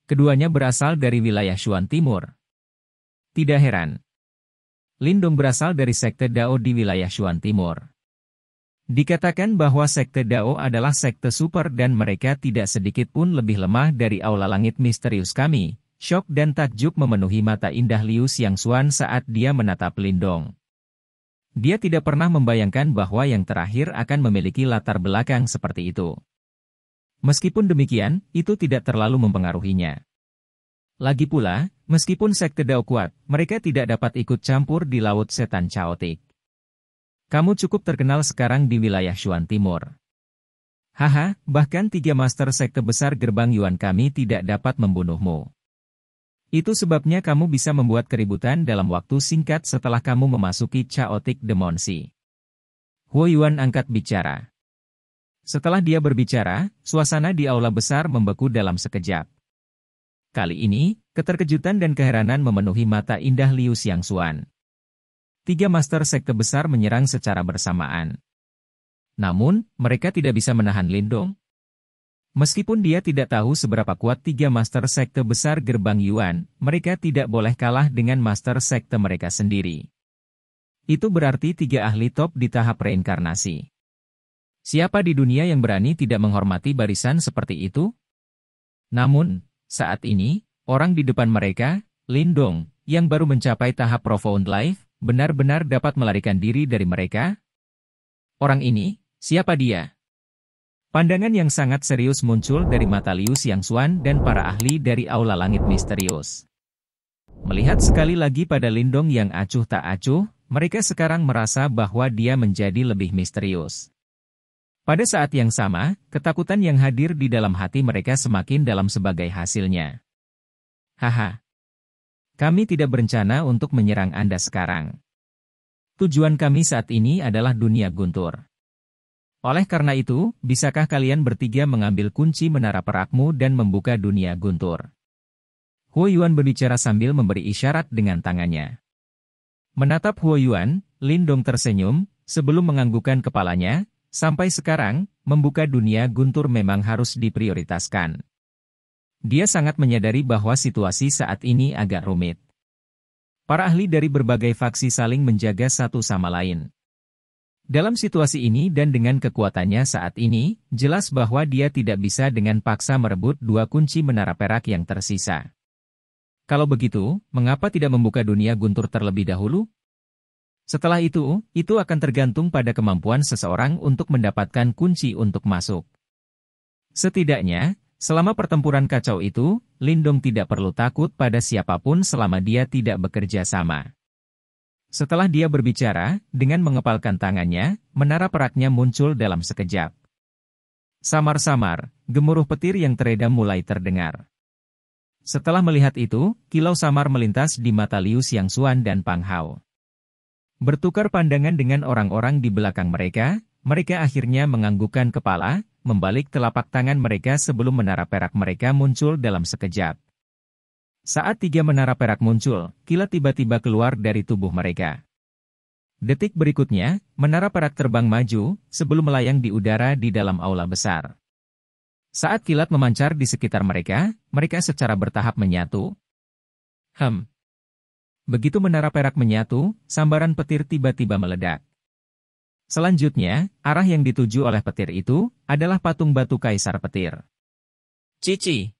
Speaker 1: Keduanya berasal dari wilayah Shuan Timur. Tidak heran. Lindong berasal dari sekte Dao di wilayah Shuan Timur. Dikatakan bahwa sekte Dao adalah sekte super dan mereka tidak sedikit pun lebih lemah dari aula langit misterius kami. Syok dan takjub memenuhi mata indah Liu Xiangxuan saat dia menatap Lindong. Dia tidak pernah membayangkan bahwa yang terakhir akan memiliki latar belakang seperti itu. Meskipun demikian, itu tidak terlalu mempengaruhinya. Lagi pula, meskipun sekte Dao kuat, mereka tidak dapat ikut campur di laut setan caotik. Kamu cukup terkenal sekarang di wilayah Shuan Timur. Haha, bahkan 3 master sekte besar gerbang Yuan kami tidak dapat membunuhmu. Itu sebabnya kamu bisa membuat keributan dalam waktu singkat setelah kamu memasuki Chaotic Demon Sea. Huo Yuan angkat bicara. Setelah dia berbicara, suasana di aula besar membeku dalam sekejap. Kali ini, keterkejutan dan keheranan memenuhi mata indah Liu Xiangxuan. 3 master sekte besar menyerang secara bersamaan. Namun, mereka tidak bisa menahan Lindong. Meskipun dia tidak tahu seberapa kuat 3 master sekte besar gerbang Yuan, mereka tidak boleh kalah dengan master sekte mereka sendiri. Itu berarti 3 ahli top di tahap reinkarnasi. Siapa di dunia yang berani tidak menghormati barisan seperti itu? Namun, saat ini, orang di depan mereka, Lindong, yang baru mencapai tahap Profound Life, benar-benar dapat melarikan diri dari mereka? Orang ini, siapa dia? Pandangan yang sangat serius muncul dari mata Liu Xiangxuan dan para ahli dari aula langit misterius. Melihat sekali lagi pada Lindong yang acuh tak acuh, mereka sekarang merasa bahwa dia menjadi lebih misterius. Pada saat yang sama, ketakutan yang hadir di dalam hati mereka semakin dalam sebagai hasilnya. Haha. Kami tidak berencana untuk menyerang Anda sekarang. Tujuan kami saat ini adalah dunia guntur. Oleh karena itu, bisakah kalian bertiga mengambil kunci menara perakmu dan membuka dunia guntur? Huo Yuan berbicara sambil memberi isyarat dengan tangannya. Menatap Huo Yuan, Lindong tersenyum, sebelum menganggukkan kepalanya, sampai sekarang, membuka dunia guntur memang harus diprioritaskan. Dia sangat menyadari bahwa situasi saat ini agak rumit. Para ahli dari berbagai faksi saling menjaga satu sama lain. Dalam situasi ini dan dengan kekuatannya saat ini, jelas bahwa dia tidak bisa dengan paksa merebut 2 kunci menara perak yang tersisa. Kalau begitu, mengapa tidak membuka dunia guntur terlebih dahulu? Setelah itu akan tergantung pada kemampuan seseorang untuk mendapatkan kunci untuk masuk. Setidaknya, selama pertempuran kacau itu, Lindong tidak perlu takut pada siapapun selama dia tidak bekerja sama. Setelah dia berbicara, dengan mengepalkan tangannya, menara peraknya muncul dalam sekejap. Samar-samar, gemuruh petir yang teredam mulai terdengar. Setelah melihat itu, kilau samar melintas di mata Liu Xiangxuan dan Pang Hao. Bertukar pandangan dengan orang-orang di belakang mereka, mereka akhirnya menganggukkan kepala, membalik telapak tangan mereka sebelum menara perak mereka muncul dalam sekejap. Saat 3 menara perak muncul, kilat tiba-tiba keluar dari tubuh mereka. Detik berikutnya, menara perak terbang maju, sebelum melayang di udara di dalam aula besar. Saat kilat memancar di sekitar mereka, mereka secara bertahap menyatu. Begitu menara perak menyatu, sambaran petir tiba-tiba meledak. Selanjutnya, arah yang dituju oleh petir itu, adalah patung batu Kaisar Petir. Cici!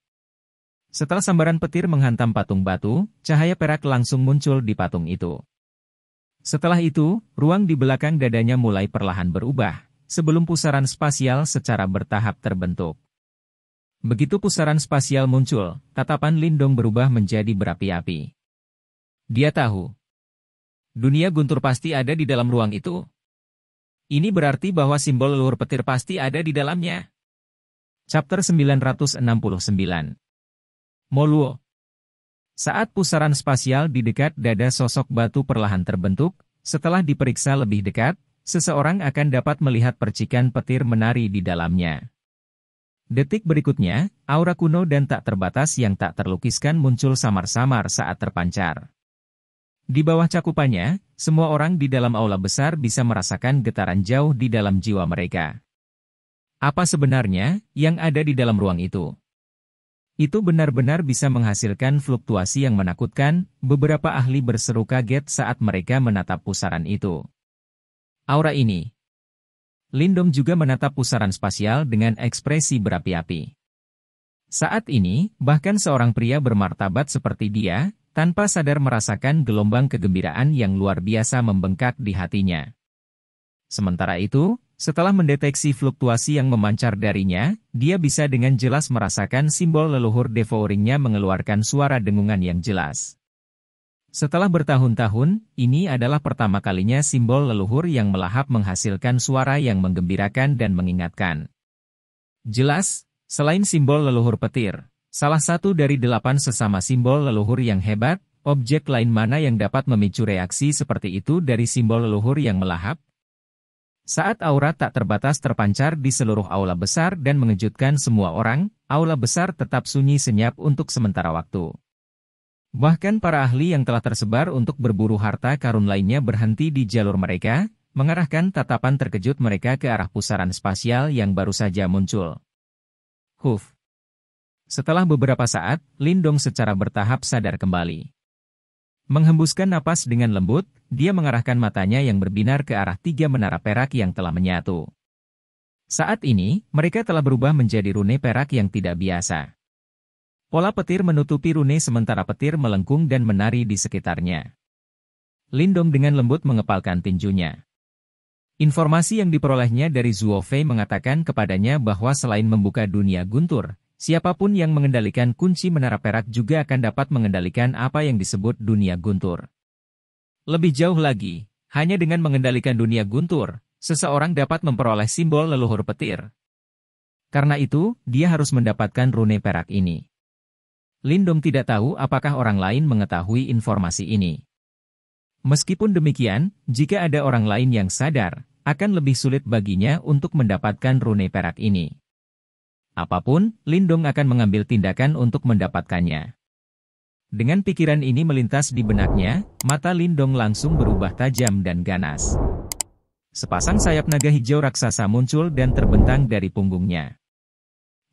Speaker 1: Setelah sambaran petir menghantam patung batu, cahaya perak langsung muncul di patung itu. Setelah itu, ruang di belakang dadanya mulai perlahan berubah, sebelum pusaran spasial secara bertahap terbentuk. Begitu pusaran spasial muncul, tatapan Lindong berubah menjadi berapi-api. Dia tahu. Dunia guntur pasti ada di dalam ruang itu. Ini berarti bahwa simbol leluhur petir pasti ada di dalamnya. Chapter 969. Moluo. Saat pusaran spasial di dekat dada sosok batu perlahan terbentuk, setelah diperiksa lebih dekat, seseorang akan dapat melihat percikan petir menari di dalamnya. Detik berikutnya, aura kuno dan tak terbatas yang tak terlukiskan muncul samar-samar saat terpancar. Di bawah cakupannya, semua orang di dalam aula besar bisa merasakan getaran jauh di dalam jiwa mereka. Apa sebenarnya yang ada di dalam ruang itu? Itu benar-benar bisa menghasilkan fluktuasi yang menakutkan, beberapa ahli berseru kaget saat mereka menatap pusaran itu. Aura ini. Lindong juga menatap pusaran spasial dengan ekspresi berapi-api. Saat ini, bahkan seorang pria bermartabat seperti dia, tanpa sadar merasakan gelombang kegembiraan yang luar biasa membengkak di hatinya. Sementara itu, setelah mendeteksi fluktuasi yang memancar darinya, dia bisa dengan jelas merasakan simbol leluhur devouringnya mengeluarkan suara dengungan yang jelas. Setelah bertahun-tahun, ini adalah pertama kalinya simbol leluhur yang melahap menghasilkan suara yang menggembirakan dan mengingatkan. Jelas, selain simbol leluhur petir, salah satu dari 8 sesama simbol leluhur yang hebat, objek lain mana yang dapat memicu reaksi seperti itu dari simbol leluhur yang melahap? Saat aura tak terbatas terpancar di seluruh aula besar dan mengejutkan semua orang, aula besar tetap sunyi senyap untuk sementara waktu. Bahkan para ahli yang telah tersebar untuk berburu harta karun lainnya berhenti di jalur mereka, mengarahkan tatapan terkejut mereka ke arah pusaran spasial yang baru saja muncul. Huf. Setelah beberapa saat, Lindong secara bertahap sadar kembali. Menghembuskan napas dengan lembut, dia mengarahkan matanya yang berbinar ke arah 3 menara perak yang telah menyatu. Saat ini, mereka telah berubah menjadi rune perak yang tidak biasa. Pola petir menutupi rune sementara petir melengkung dan menari di sekitarnya. Lindong dengan lembut mengepalkan tinjunya. Informasi yang diperolehnya dari Zuo Fei mengatakan kepadanya bahwa selain membuka dunia guntur, siapapun yang mengendalikan kunci menara perak juga akan dapat mengendalikan apa yang disebut dunia guntur. Lebih jauh lagi, hanya dengan mengendalikan dunia guntur, seseorang dapat memperoleh simbol leluhur petir. Karena itu, dia harus mendapatkan rune perak ini. Lindong tidak tahu apakah orang lain mengetahui informasi ini. Meskipun demikian, jika ada orang lain yang sadar, akan lebih sulit baginya untuk mendapatkan rune perak ini. Apapun, Lindong akan mengambil tindakan untuk mendapatkannya. Dengan pikiran ini melintas di benaknya, mata Lindong langsung berubah tajam dan ganas. Sepasang sayap naga hijau raksasa muncul dan terbentang dari punggungnya.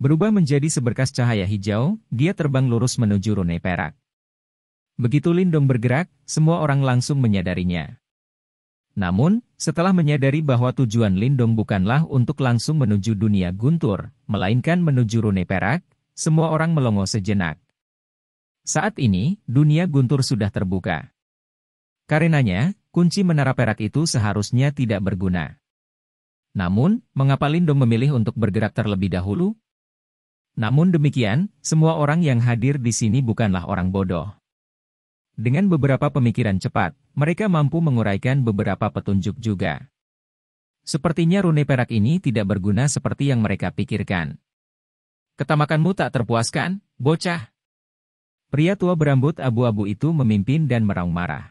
Speaker 1: Berubah menjadi seberkas cahaya hijau, dia terbang lurus menuju rune perak. Begitu Lindong bergerak, semua orang langsung menyadarinya. Namun, setelah menyadari bahwa tujuan Lindong bukanlah untuk langsung menuju dunia guntur, melainkan menuju rune perak, semua orang melongo sejenak. Saat ini, dunia guntur sudah terbuka. Karenanya, kunci menara perak itu seharusnya tidak berguna. Namun, mengapa Lindong memilih untuk bergerak terlebih dahulu? Namun demikian, semua orang yang hadir di sini bukanlah orang bodoh. Dengan beberapa pemikiran cepat, mereka mampu menguraikan beberapa petunjuk juga. Sepertinya rune perak ini tidak berguna seperti yang mereka pikirkan. Ketamakanmu tak terpuaskan, bocah. Pria tua berambut abu-abu itu memimpin dan meraung marah.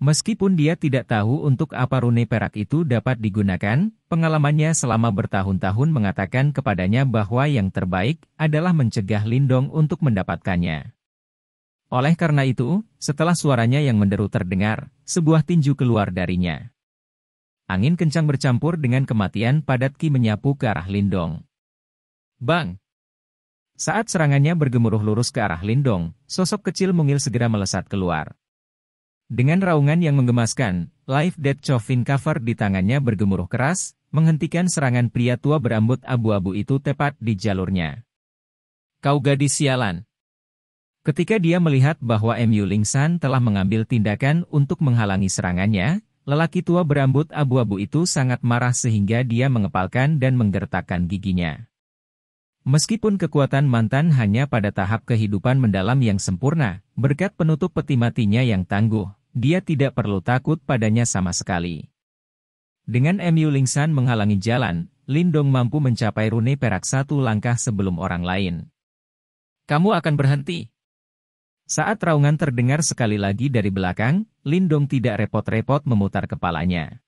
Speaker 1: Meskipun dia tidak tahu untuk apa rune perak itu dapat digunakan, pengalamannya selama bertahun-tahun mengatakan kepadanya bahwa yang terbaik adalah mencegah Lindong untuk mendapatkannya. Oleh karena itu, setelah suaranya yang menderu terdengar, sebuah tinju keluar darinya. Angin kencang bercampur dengan kematian padat Ki menyapu ke arah Lindong. Bang! Saat serangannya bergemuruh lurus ke arah Lindong, sosok kecil mungil segera melesat keluar. Dengan raungan yang menggemaskan, Live Death Coffin Cover di tangannya bergemuruh keras, menghentikan serangan pria tua berambut abu-abu itu tepat di jalurnya. Kau gadis sialan! Ketika dia melihat bahwa Mu Lingsan telah mengambil tindakan untuk menghalangi serangannya, lelaki tua berambut abu-abu itu sangat marah sehingga dia mengepalkan dan menggertakkan giginya. Meskipun kekuatan mantan hanya pada tahap kehidupan mendalam yang sempurna, berkat penutup peti matinya yang tangguh, dia tidak perlu takut padanya sama sekali. Dengan Mu Lingsan menghalangi jalan, Lindong mampu mencapai rune perak satu langkah sebelum orang lain. Kamu akan berhenti. Saat raungan terdengar sekali lagi dari belakang, Lindong tidak repot-repot memutar kepalanya.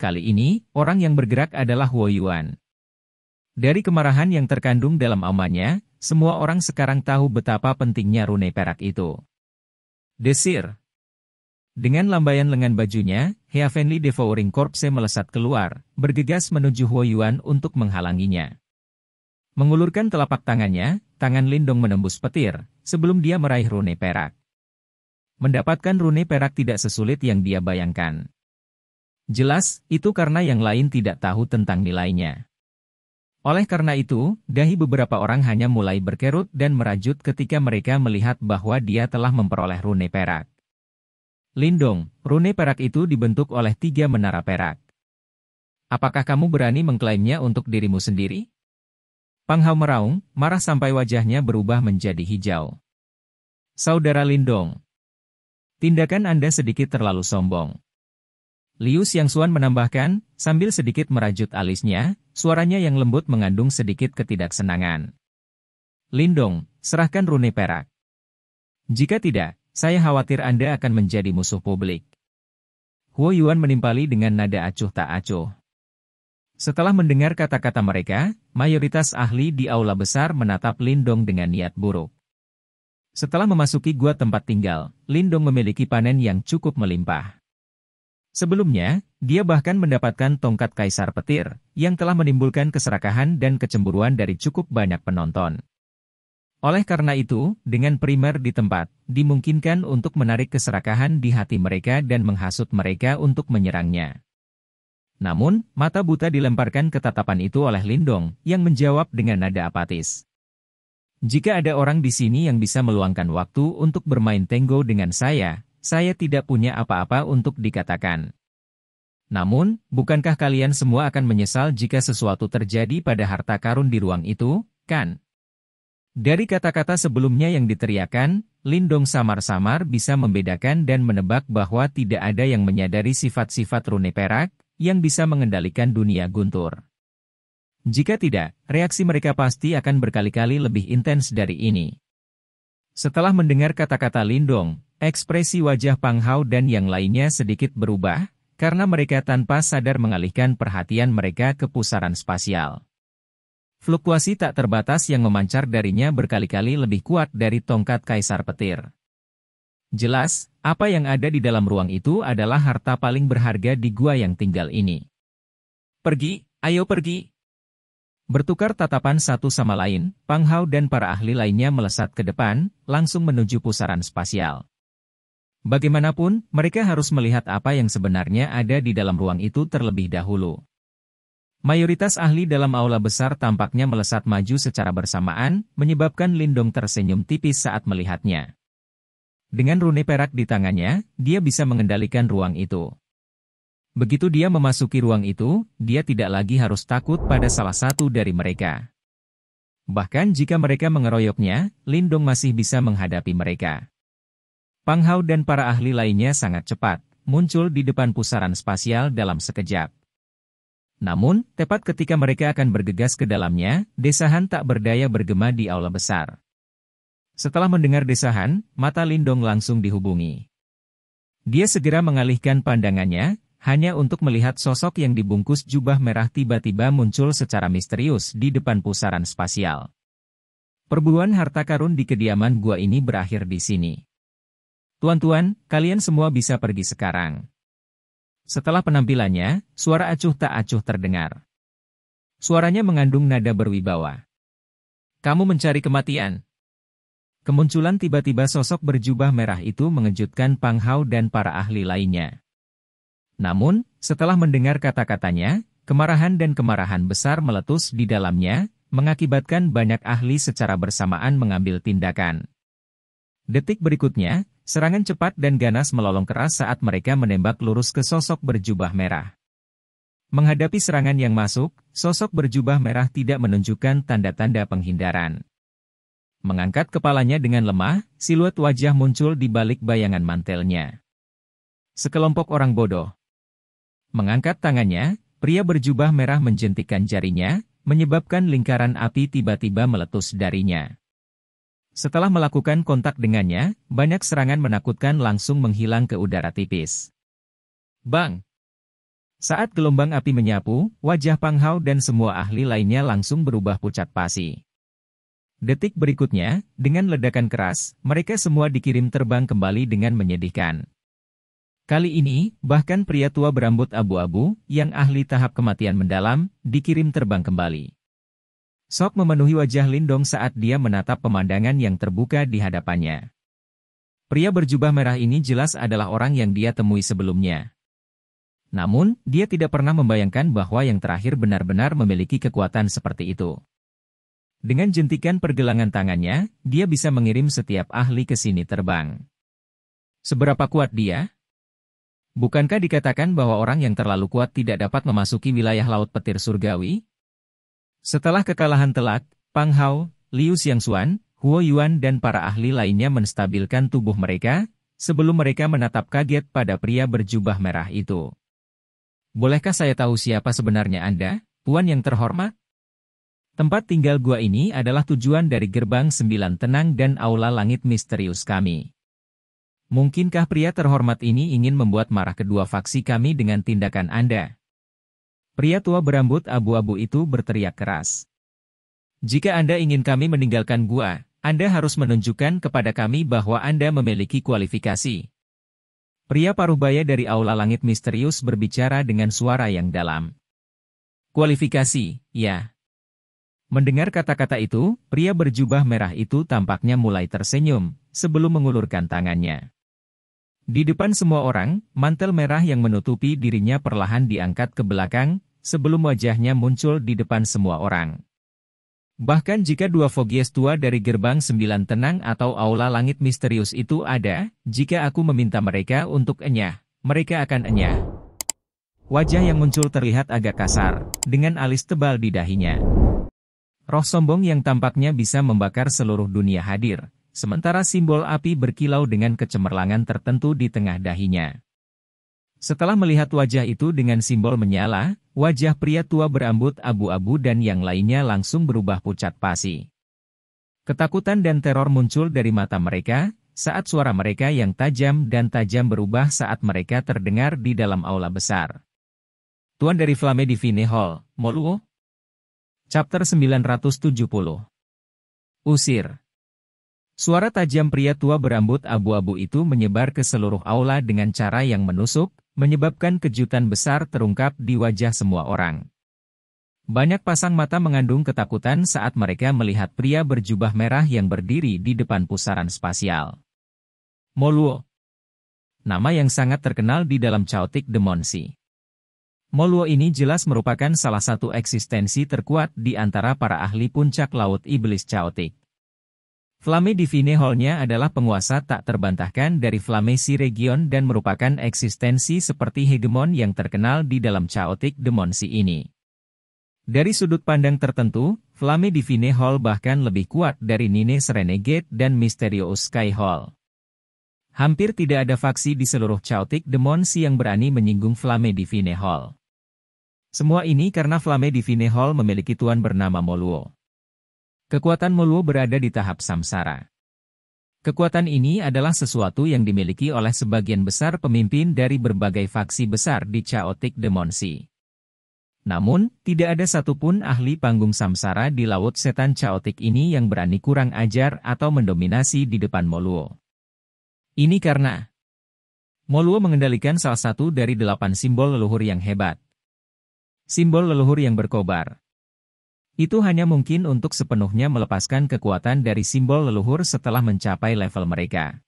Speaker 1: Kali ini, orang yang bergerak adalah Huo Yuan. Dari kemarahan yang terkandung dalam aumanya, semua orang sekarang tahu betapa pentingnya rune perak itu. Desir. Dengan lambaian lengan bajunya, Heavenly Devouring Corpse melesat keluar, bergegas menuju Huo Yuan untuk menghalanginya. Mengulurkan telapak tangannya, tangan Lindong menembus petir, sebelum dia meraih rune perak. Mendapatkan rune perak tidak sesulit yang dia bayangkan. Jelas, itu karena yang lain tidak tahu tentang nilainya. Oleh karena itu, dahi beberapa orang hanya mulai berkerut dan merajut ketika mereka melihat bahwa dia telah memperoleh rune perak. Lindong, rune perak itu dibentuk oleh 3 menara perak. Apakah kamu berani mengklaimnya untuk dirimu sendiri? Pang Hao meraung, marah sampai wajahnya berubah menjadi hijau. Saudara Lindong, tindakan Anda sedikit terlalu sombong. Liu Xiangxuan menambahkan, sambil sedikit merajut alisnya, suaranya yang lembut mengandung sedikit ketidaksenangan. Lindong, serahkan rune perak. Jika tidak, saya khawatir Anda akan menjadi musuh publik. Huo Yuan menimpali dengan nada acuh tak acuh. Setelah mendengar kata-kata mereka, mayoritas ahli di aula besar menatap Lindong dengan niat buruk. Setelah memasuki gua tempat tinggal, Lindong memiliki panen yang cukup melimpah. Sebelumnya, dia bahkan mendapatkan tongkat Kaisar Petir, yang telah menimbulkan keserakahan dan kecemburuan dari cukup banyak penonton. Oleh karena itu, dengan primer di tempat, dimungkinkan untuk menarik keserakahan di hati mereka dan menghasut mereka untuk menyerangnya. Namun, mata buta dilemparkan ke tatapan itu oleh Lindong, yang menjawab dengan nada apatis. Jika ada orang di sini yang bisa meluangkan waktu untuk bermain tenggo dengan saya tidak punya apa-apa untuk dikatakan. Namun, bukankah kalian semua akan menyesal jika sesuatu terjadi pada harta karun di ruang itu, kan? Dari kata-kata sebelumnya yang diteriakan, Lindong samar-samar bisa membedakan dan menebak bahwa tidak ada yang menyadari sifat-sifat rune perak, yang bisa mengendalikan dunia guntur. Jika tidak, reaksi mereka pasti akan berkali-kali lebih intens dari ini. Setelah mendengar kata-kata Lindong, ekspresi wajah Pang Hao dan yang lainnya sedikit berubah, karena mereka tanpa sadar mengalihkan perhatian mereka ke pusaran spasial. Fluktuasi tak terbatas yang memancar darinya berkali-kali lebih kuat dari tongkat Kaisar Petir. Jelas, apa yang ada di dalam ruang itu adalah harta paling berharga di gua yang tinggal ini. Pergi, ayo pergi. Bertukar tatapan satu sama lain, Pang Hao dan para ahli lainnya melesat ke depan, langsung menuju pusaran spasial. Bagaimanapun, mereka harus melihat apa yang sebenarnya ada di dalam ruang itu terlebih dahulu. Mayoritas ahli dalam aula besar tampaknya melesat maju secara bersamaan, menyebabkan Lindong tersenyum tipis saat melihatnya. Dengan rune perak di tangannya, dia bisa mengendalikan ruang itu. Begitu dia memasuki ruang itu, dia tidak lagi harus takut pada salah satu dari mereka. Bahkan jika mereka mengeroyoknya, Lindong masih bisa menghadapi mereka. Pang Hao dan para ahli lainnya sangat cepat, muncul di depan pusaran spasial dalam sekejap. Namun, tepat ketika mereka akan bergegas ke dalamnya, desahan tak berdaya bergema di aula besar. Setelah mendengar desahan, mata Lindong langsung dihubungi. Dia segera mengalihkan pandangannya, hanya untuk melihat sosok yang dibungkus jubah merah tiba-tiba muncul secara misterius di depan pusaran spasial. Perburuan harta karun di kediaman gua ini berakhir di sini. Tuan-tuan, kalian semua bisa pergi sekarang. Setelah penampilannya, suara acuh tak acuh terdengar. Suaranya mengandung nada berwibawa. Kamu mencari kematian. Kemunculan tiba-tiba sosok berjubah merah itu mengejutkan Pang Hao dan para ahli lainnya. Namun, setelah mendengar kata-katanya, kemarahan dan kemarahan besar meletus di dalamnya, mengakibatkan banyak ahli secara bersamaan mengambil tindakan. Detik berikutnya, serangan cepat dan ganas melolong keras saat mereka menembak lurus ke sosok berjubah merah. Menghadapi serangan yang masuk, sosok berjubah merah tidak menunjukkan tanda-tanda penghindaran. Mengangkat kepalanya dengan lemah, siluet wajah muncul di balik bayangan mantelnya. Sekelompok orang bodoh. Mengangkat tangannya, pria berjubah merah menjentikkan jarinya, menyebabkan lingkaran api tiba-tiba meletus darinya. Setelah melakukan kontak dengannya, banyak serangan menakutkan langsung menghilang ke udara tipis. Bang! Saat gelombang api menyapu, wajah Pang Hao dan semua ahli lainnya langsung berubah pucat pasi. Detik berikutnya, dengan ledakan keras, mereka semua dikirim terbang kembali dengan menyedihkan. Kali ini, bahkan pria tua berambut abu-abu, yang ahli tahap kematian mendalam, dikirim terbang kembali. Sok memenuhi wajah Lindong saat dia menatap pemandangan yang terbuka di hadapannya. Pria berjubah merah ini jelas adalah orang yang dia temui sebelumnya. Namun, dia tidak pernah membayangkan bahwa yang terakhir benar-benar memiliki kekuatan seperti itu. Dengan jentikan pergelangan tangannya, dia bisa mengirim setiap ahli ke sini terbang. Seberapa kuat dia? Bukankah dikatakan bahwa orang yang terlalu kuat tidak dapat memasuki wilayah Laut Petir Surgawi? Setelah kekalahan telak, Pang Hao, Liu Xiangxuan, Huo Yuan dan para ahli lainnya menstabilkan tubuh mereka, sebelum mereka menatap kaget pada pria berjubah merah itu. Bolehkah saya tahu siapa sebenarnya Anda, Puan yang terhormat? Tempat tinggal gua ini adalah tujuan dari gerbang 9 tenang dan aula langit misterius kami. Mungkinkah pria terhormat ini ingin membuat marah kedua faksi kami dengan tindakan Anda? Pria tua berambut abu-abu itu berteriak keras. Jika Anda ingin kami meninggalkan gua, Anda harus menunjukkan kepada kami bahwa Anda memiliki kualifikasi. Pria paruhbaya dari aula langit misterius berbicara dengan suara yang dalam. Kualifikasi, ya. Mendengar kata-kata itu, pria berjubah merah itu tampaknya mulai tersenyum, sebelum mengulurkan tangannya. Di depan semua orang, mantel merah yang menutupi dirinya perlahan diangkat ke belakang, sebelum wajahnya muncul di depan semua orang. Bahkan jika dua Fogies tua dari gerbang 9 tenang atau aula langit misterius itu ada, jika aku meminta mereka untuk enyah, mereka akan enyah. Wajah yang muncul terlihat agak kasar, dengan alis tebal di dahinya. Roh sombong yang tampaknya bisa membakar seluruh dunia hadir. Sementara simbol api berkilau dengan kecemerlangan tertentu di tengah dahinya. Setelah melihat wajah itu dengan simbol menyala, wajah pria tua berambut abu-abu dan yang lainnya langsung berubah pucat pasi. Ketakutan dan teror muncul dari mata mereka, saat suara mereka yang tajam dan tajam berubah saat mereka terdengar di dalam aula besar. Tuan dari Flamme Divine Hall, Moluo? Chapter 970. Usir. Suara tajam pria tua berambut abu-abu itu menyebar ke seluruh aula dengan cara yang menusuk, menyebabkan kejutan besar terungkap di wajah semua orang. Banyak pasang mata mengandung ketakutan saat mereka melihat pria berjubah merah yang berdiri di depan pusaran spasial. Moluo. Nama yang sangat terkenal di dalam Chaotic Demon Sea. Moluo ini jelas merupakan salah satu eksistensi terkuat di antara para ahli puncak laut iblis Chaotic. Flamme Divine Hall-nya adalah penguasa tak terbantahkan dari Flamme Sea Region dan merupakan eksistensi seperti hegemon yang terkenal di dalam Chaotic Demon Sea ini. Dari sudut pandang tertentu, Flamme Divine Hall bahkan lebih kuat dari Nines Renegade dan Mysterious Sky Hall. Hampir tidak ada faksi di seluruh Chaotic Demon Sea yang berani menyinggung Flamme Divine Hall. Semua ini karena Flamme Divine Hall memiliki tuan bernama Moluo. Kekuatan Moluo berada di tahap samsara. Kekuatan ini adalah sesuatu yang dimiliki oleh sebagian besar pemimpin dari berbagai faksi besar di Chaotic Demon Sea. Namun, tidak ada satupun ahli panggung samsara di Laut Setan Chaotic ini yang berani kurang ajar atau mendominasi di depan Moluo. Ini karena Moluo mengendalikan salah satu dari 8 simbol leluhur yang hebat. Simbol leluhur yang berkobar. Itu hanya mungkin untuk sepenuhnya melepaskan kekuatan dari simbol leluhur setelah mencapai level mereka.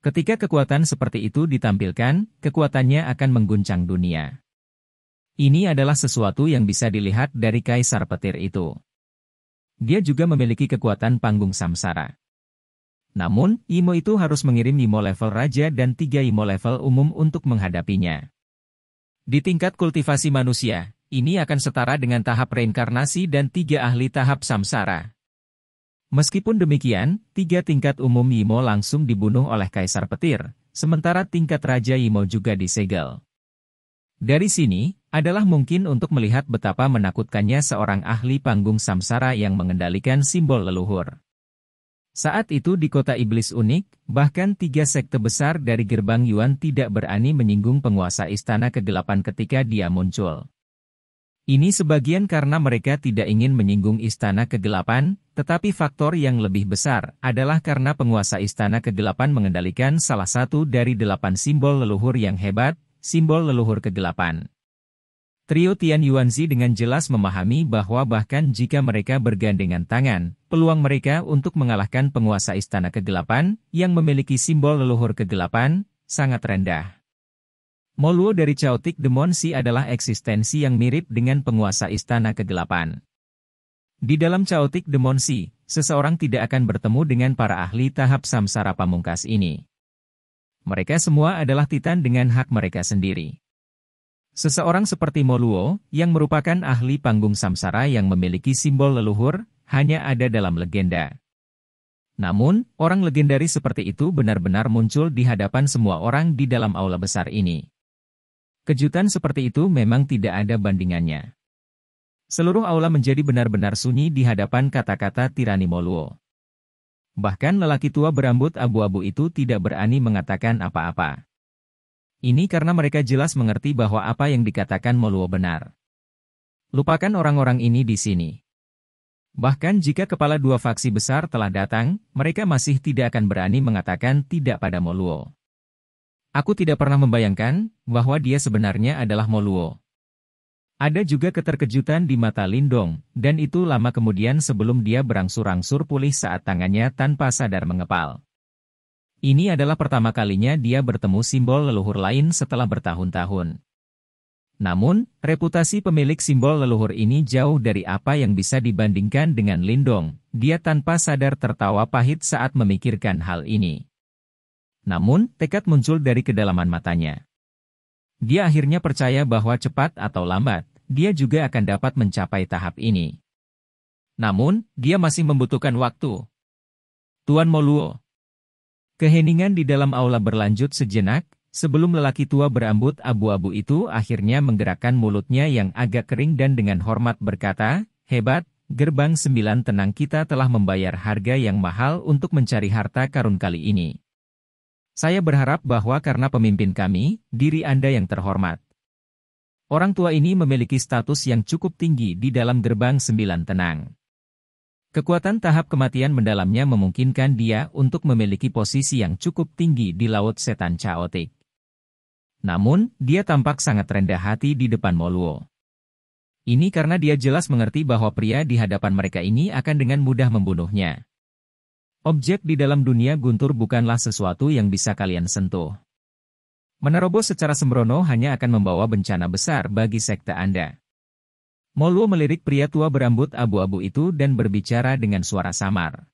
Speaker 1: Ketika kekuatan seperti itu ditampilkan, kekuatannya akan mengguncang dunia. Ini adalah sesuatu yang bisa dilihat dari Kaisar Petir itu. Dia juga memiliki kekuatan panggung samsara. Namun, Imo itu harus mengirim Imo level Raja dan 3 Imo level umum untuk menghadapinya. Di tingkat kultivasi manusia, ini akan setara dengan tahap reinkarnasi dan 3 ahli tahap samsara. Meskipun demikian, 3 tingkat umum Imo langsung dibunuh oleh Kaisar Petir, sementara tingkat Raja Imo juga disegel. Dari sini, adalah mungkin untuk melihat betapa menakutkannya seorang ahli panggung samsara yang mengendalikan simbol leluhur. Saat itu di kota iblis unik, bahkan 3 sekte besar dari gerbang Yuan tidak berani menyinggung penguasa istana kegelapan ketika dia muncul. Ini sebagian karena mereka tidak ingin menyinggung Istana Kegelapan, tetapi faktor yang lebih besar adalah karena penguasa Istana Kegelapan mengendalikan salah satu dari 8 simbol leluhur yang hebat, simbol leluhur kegelapan. Trio Tian Yuanzi dengan jelas memahami bahwa bahkan jika mereka bergandengan tangan, peluang mereka untuk mengalahkan penguasa Istana Kegelapan, yang memiliki simbol leluhur kegelapan, sangat rendah. Mo Luo dari Chaotic Demon Sea adalah eksistensi yang mirip dengan penguasa Istana Kegelapan. Di dalam Chaotic Demon Sea, seseorang tidak akan bertemu dengan para ahli tahap samsara pamungkas ini. Mereka semua adalah titan dengan hak mereka sendiri. Seseorang seperti Mo Luo, yang merupakan ahli panggung samsara yang memiliki simbol leluhur, hanya ada dalam legenda. Namun, orang legendaris seperti itu benar-benar muncul di hadapan semua orang di dalam aula besar ini. Kejutan seperti itu memang tidak ada bandingannya. Seluruh aula menjadi benar-benar sunyi di hadapan kata-kata tirani Mo Luo. Bahkan lelaki tua berambut abu-abu itu tidak berani mengatakan apa-apa. Ini karena mereka jelas mengerti bahwa apa yang dikatakan Mo Luo benar. Lupakan orang-orang ini di sini. Bahkan jika kepala dua faksi besar telah datang, mereka masih tidak akan berani mengatakan tidak pada Mo Luo. Aku tidak pernah membayangkan bahwa dia sebenarnya adalah Mo Luo. Ada juga keterkejutan di mata Lindong, dan itu lama kemudian sebelum dia berangsur-angsur pulih saat tangannya tanpa sadar mengepal. Ini adalah pertama kalinya dia bertemu simbol leluhur lain setelah bertahun-tahun. Namun, reputasi pemilik simbol leluhur ini jauh dari apa yang bisa dibandingkan dengan Lindong. Dia tanpa sadar tertawa pahit saat memikirkan hal ini. Namun, tekad muncul dari kedalaman matanya. Dia akhirnya percaya bahwa cepat atau lambat, dia juga akan dapat mencapai tahap ini. Namun, dia masih membutuhkan waktu. Tuan Mo Luo. Keheningan di dalam aula berlanjut sejenak, sebelum lelaki tua berambut abu-abu itu akhirnya menggerakkan mulutnya yang agak kering dan dengan hormat berkata, "Hebat, gerbang 9 tenang, kita telah membayar harga yang mahal untuk mencari harta karun kali ini. Saya berharap bahwa karena pemimpin kami, diri Anda yang terhormat." Orang tua ini memiliki status yang cukup tinggi di dalam gerbang 9 tenang. Kekuatan tahap kematian mendalamnya memungkinkan dia untuk memiliki posisi yang cukup tinggi di Laut Setan Chaotic. Namun, dia tampak sangat rendah hati di depan Mo Luo. Ini karena dia jelas mengerti bahwa pria di hadapan mereka ini akan dengan mudah membunuhnya. Objek di dalam dunia guntur bukanlah sesuatu yang bisa kalian sentuh. Menerobos secara sembrono hanya akan membawa bencana besar bagi sekte Anda. Mo Luo melirik pria tua berambut abu-abu itu dan berbicara dengan suara samar.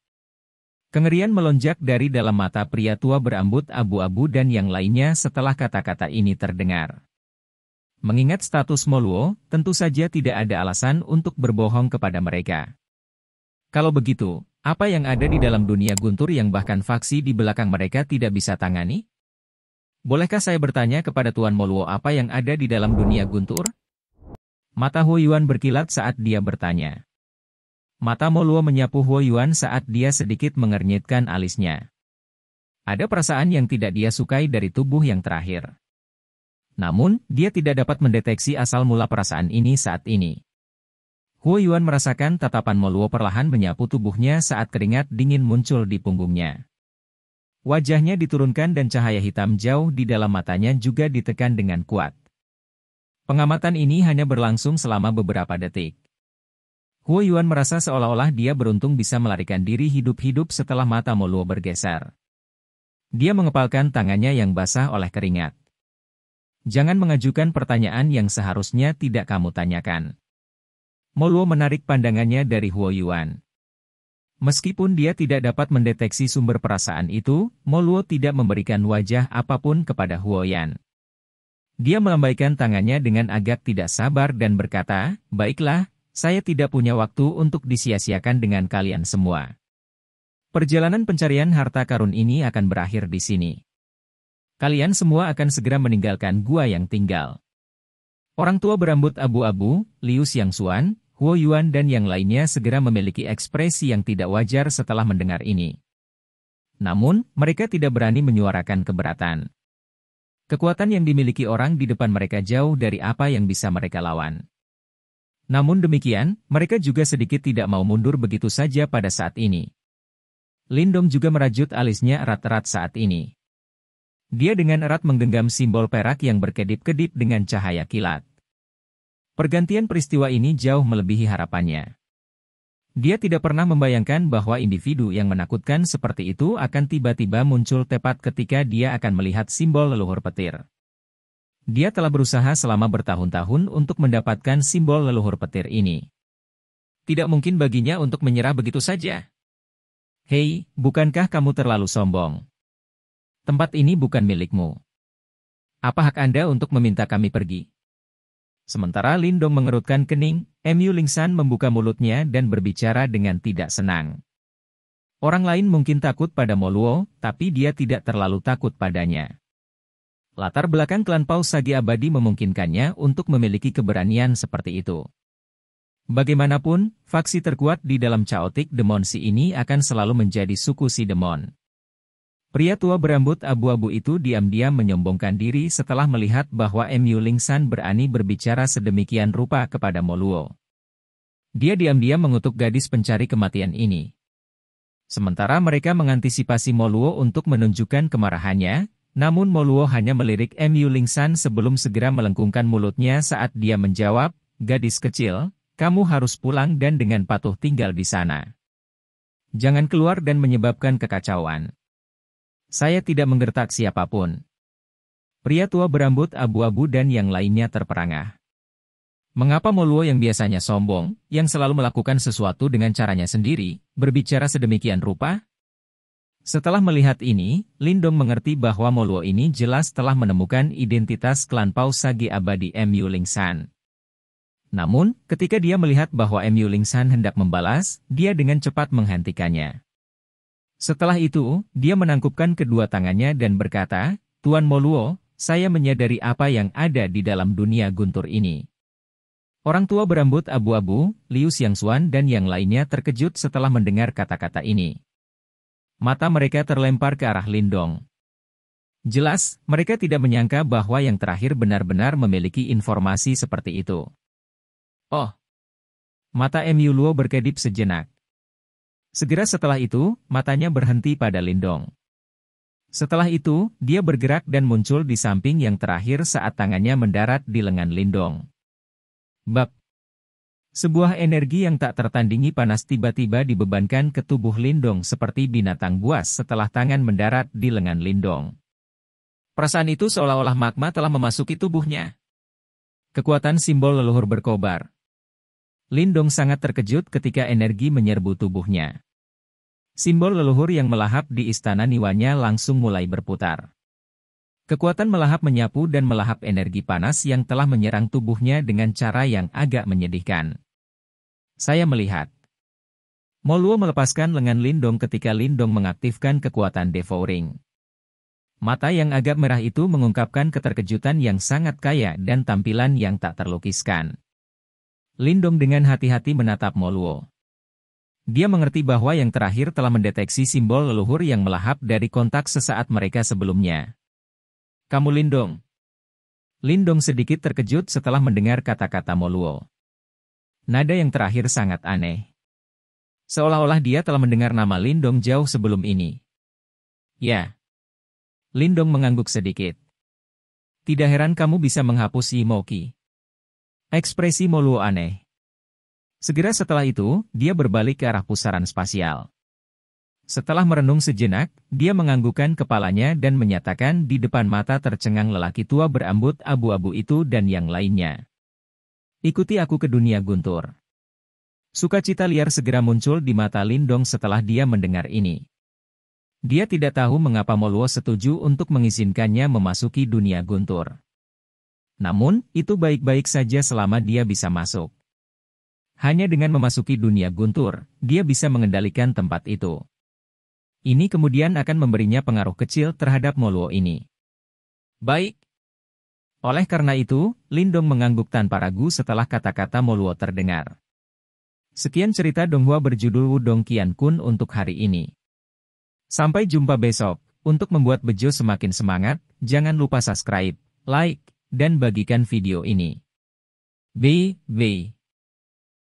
Speaker 1: Kengerian melonjak dari dalam mata pria tua berambut abu-abu dan yang lainnya setelah kata-kata ini terdengar. Mengingat status Mo Luo, tentu saja tidak ada alasan untuk berbohong kepada mereka. Kalau begitu, apa yang ada di dalam dunia guntur yang bahkan faksi di belakang mereka tidak bisa tangani? Bolehkah saya bertanya kepada Tuan Mo Luo apa yang ada di dalam dunia guntur? Mata Huo Yuan berkilat saat dia bertanya. Mata Mo Luo menyapu Huo Yuan saat dia sedikit mengernyitkan alisnya. Ada perasaan yang tidak dia sukai dari tubuh yang terakhir. Namun, dia tidak dapat mendeteksi asal mula perasaan ini saat ini. Huo Yuan merasakan tatapan Mo Luo perlahan menyapu tubuhnya saat keringat dingin muncul di punggungnya. Wajahnya diturunkan dan cahaya hitam jauh di dalam matanya juga ditekan dengan kuat. Pengamatan ini hanya berlangsung selama beberapa detik. Huo Yuan merasa seolah-olah dia beruntung bisa melarikan diri hidup-hidup setelah mata Mo Luo bergeser. Dia mengepalkan tangannya yang basah oleh keringat. Jangan mengajukan pertanyaan yang seharusnya tidak kamu tanyakan. Mo Luo menarik pandangannya dari Huo Yuan. Meskipun dia tidak dapat mendeteksi sumber perasaan itu, Mo Luo tidak memberikan wajah apapun kepada Huo Yuan. Dia melambaikan tangannya dengan agak tidak sabar dan berkata, "Baiklah, saya tidak punya waktu untuk disia-siakan dengan kalian semua. Perjalanan pencarian harta karun ini akan berakhir di sini. Kalian semua akan segera meninggalkan gua yang tinggal." Orang tua berambut abu-abu, Liu Xiangxuan, Huo Yuan dan yang lainnya segera memiliki ekspresi yang tidak wajar setelah mendengar ini. Namun, mereka tidak berani menyuarakan keberatan. Kekuatan yang dimiliki orang di depan mereka jauh dari apa yang bisa mereka lawan. Namun demikian, mereka juga sedikit tidak mau mundur begitu saja pada saat ini. Lindong juga merajut alisnya erat-erat saat ini. Dia dengan erat menggenggam simbol perak yang berkedip-kedip dengan cahaya kilat. Pergantian peristiwa ini jauh melebihi harapannya. Dia tidak pernah membayangkan bahwa individu yang menakutkan seperti itu akan tiba-tiba muncul tepat ketika dia akan melihat simbol leluhur petir. Dia telah berusaha selama bertahun-tahun untuk mendapatkan simbol leluhur petir ini. Tidak mungkin baginya untuk menyerah begitu saja. Hei, bukankah kamu terlalu sombong? Tempat ini bukan milikmu. Apa hak Anda untuk meminta kami pergi? Sementara Lindong mengerutkan kening, Mu Lingsan membuka mulutnya dan berbicara dengan tidak senang. Orang lain mungkin takut pada Moluo, tapi dia tidak terlalu takut padanya. Latar belakang klan Paus Sage Abadi memungkinkannya untuk memiliki keberanian seperti itu. Bagaimanapun, faksi terkuat di dalam Chaotic Demon Sea ini akan selalu menjadi suku si Demon. Pria tua berambut abu-abu itu diam-diam menyombongkan diri setelah melihat bahwa Mu Lingsan berani berbicara sedemikian rupa kepada Moluo. Dia diam-diam mengutuk gadis pencari kematian ini. Sementara mereka mengantisipasi Moluo untuk menunjukkan kemarahannya, namun Moluo hanya melirik Mu Lingsan sebelum segera melengkungkan mulutnya saat dia menjawab, "Gadis kecil, kamu harus pulang dan dengan patuh tinggal di sana. Jangan keluar dan menyebabkan kekacauan. Saya tidak menggertak siapapun." Pria tua berambut abu-abu dan yang lainnya terperangah. Mengapa Moluo yang biasanya sombong, yang selalu melakukan sesuatu dengan caranya sendiri, berbicara sedemikian rupa? Setelah melihat ini, Lindong mengerti bahwa Moluo ini jelas telah menemukan identitas klan Paus Sage Abadi Mu Lingsan. Namun, ketika dia melihat bahwa Mu Lingsan hendak membalas, dia dengan cepat menghentikannya. Setelah itu, dia menangkupkan kedua tangannya dan berkata, "Tuan Moluo, saya menyadari apa yang ada di dalam dunia guntur ini." Orang tua berambut abu-abu, Liu Xiangxuan dan yang lainnya terkejut setelah mendengar kata-kata ini. Mata mereka terlempar ke arah Lindong. Jelas, mereka tidak menyangka bahwa yang terakhir benar-benar memiliki informasi seperti itu. Oh! Mata Mu Luo berkedip sejenak. Segera setelah itu, matanya berhenti pada Lindong. Setelah itu, dia bergerak dan muncul di samping yang terakhir saat tangannya mendarat di lengan Lindong. Bab. Sebuah energi yang tak tertandingi panas tiba-tiba dibebankan ke tubuh Lindong seperti binatang buas setelah tangan mendarat di lengan Lindong. Perasaan itu seolah-olah magma telah memasuki tubuhnya. Kekuatan simbol leluhur berkobar. Lindong sangat terkejut ketika energi menyerbu tubuhnya. Simbol leluhur yang melahap di istana Niwanya langsung mulai berputar. Kekuatan melahap menyapu dan melahap energi panas yang telah menyerang tubuhnya dengan cara yang agak menyedihkan. Saya melihat. Moluo melepaskan lengan Lindong ketika Lindong mengaktifkan kekuatan Devouring. Mata yang agak merah itu mengungkapkan keterkejutan yang sangat kaya dan tampilan yang tak terlukiskan. Lindong dengan hati-hati menatap Moluo. Dia mengerti bahwa yang terakhir telah mendeteksi simbol leluhur yang melahap dari kontak sesaat mereka sebelumnya. "Kamu Lindong." Lindong sedikit terkejut setelah mendengar kata-kata Moluo. Nada yang terakhir sangat aneh. Seolah-olah dia telah mendengar nama Lindong jauh sebelum ini. Ya. Lindong mengangguk sedikit. Tidak heran kamu bisa menghapus Yimoki. Ekspresi Moluo aneh. Segera setelah itu, dia berbalik ke arah pusaran spasial. Setelah merenung sejenak, dia menganggukkan kepalanya dan menyatakan di depan mata tercengang lelaki tua berambut abu-abu itu dan yang lainnya. "Ikuti aku ke dunia guntur." Sukacita liar segera muncul di mata Lindong setelah dia mendengar ini. Dia tidak tahu mengapa Moluo setuju untuk mengizinkannya memasuki dunia guntur. Namun, itu baik-baik saja selama dia bisa masuk. Hanya dengan memasuki dunia guntur, dia bisa mengendalikan tempat itu. Ini kemudian akan memberinya pengaruh kecil terhadap Moluo ini. Baik. Oleh karena itu, Lindong mengangguk tanpa ragu setelah kata-kata Moluo terdengar. Sekian cerita Donghua berjudul Wudong Qiankun untuk hari ini. Sampai jumpa besok. Untuk membuat Bejo semakin semangat, jangan lupa subscribe, like, dan bagikan video ini. Bye.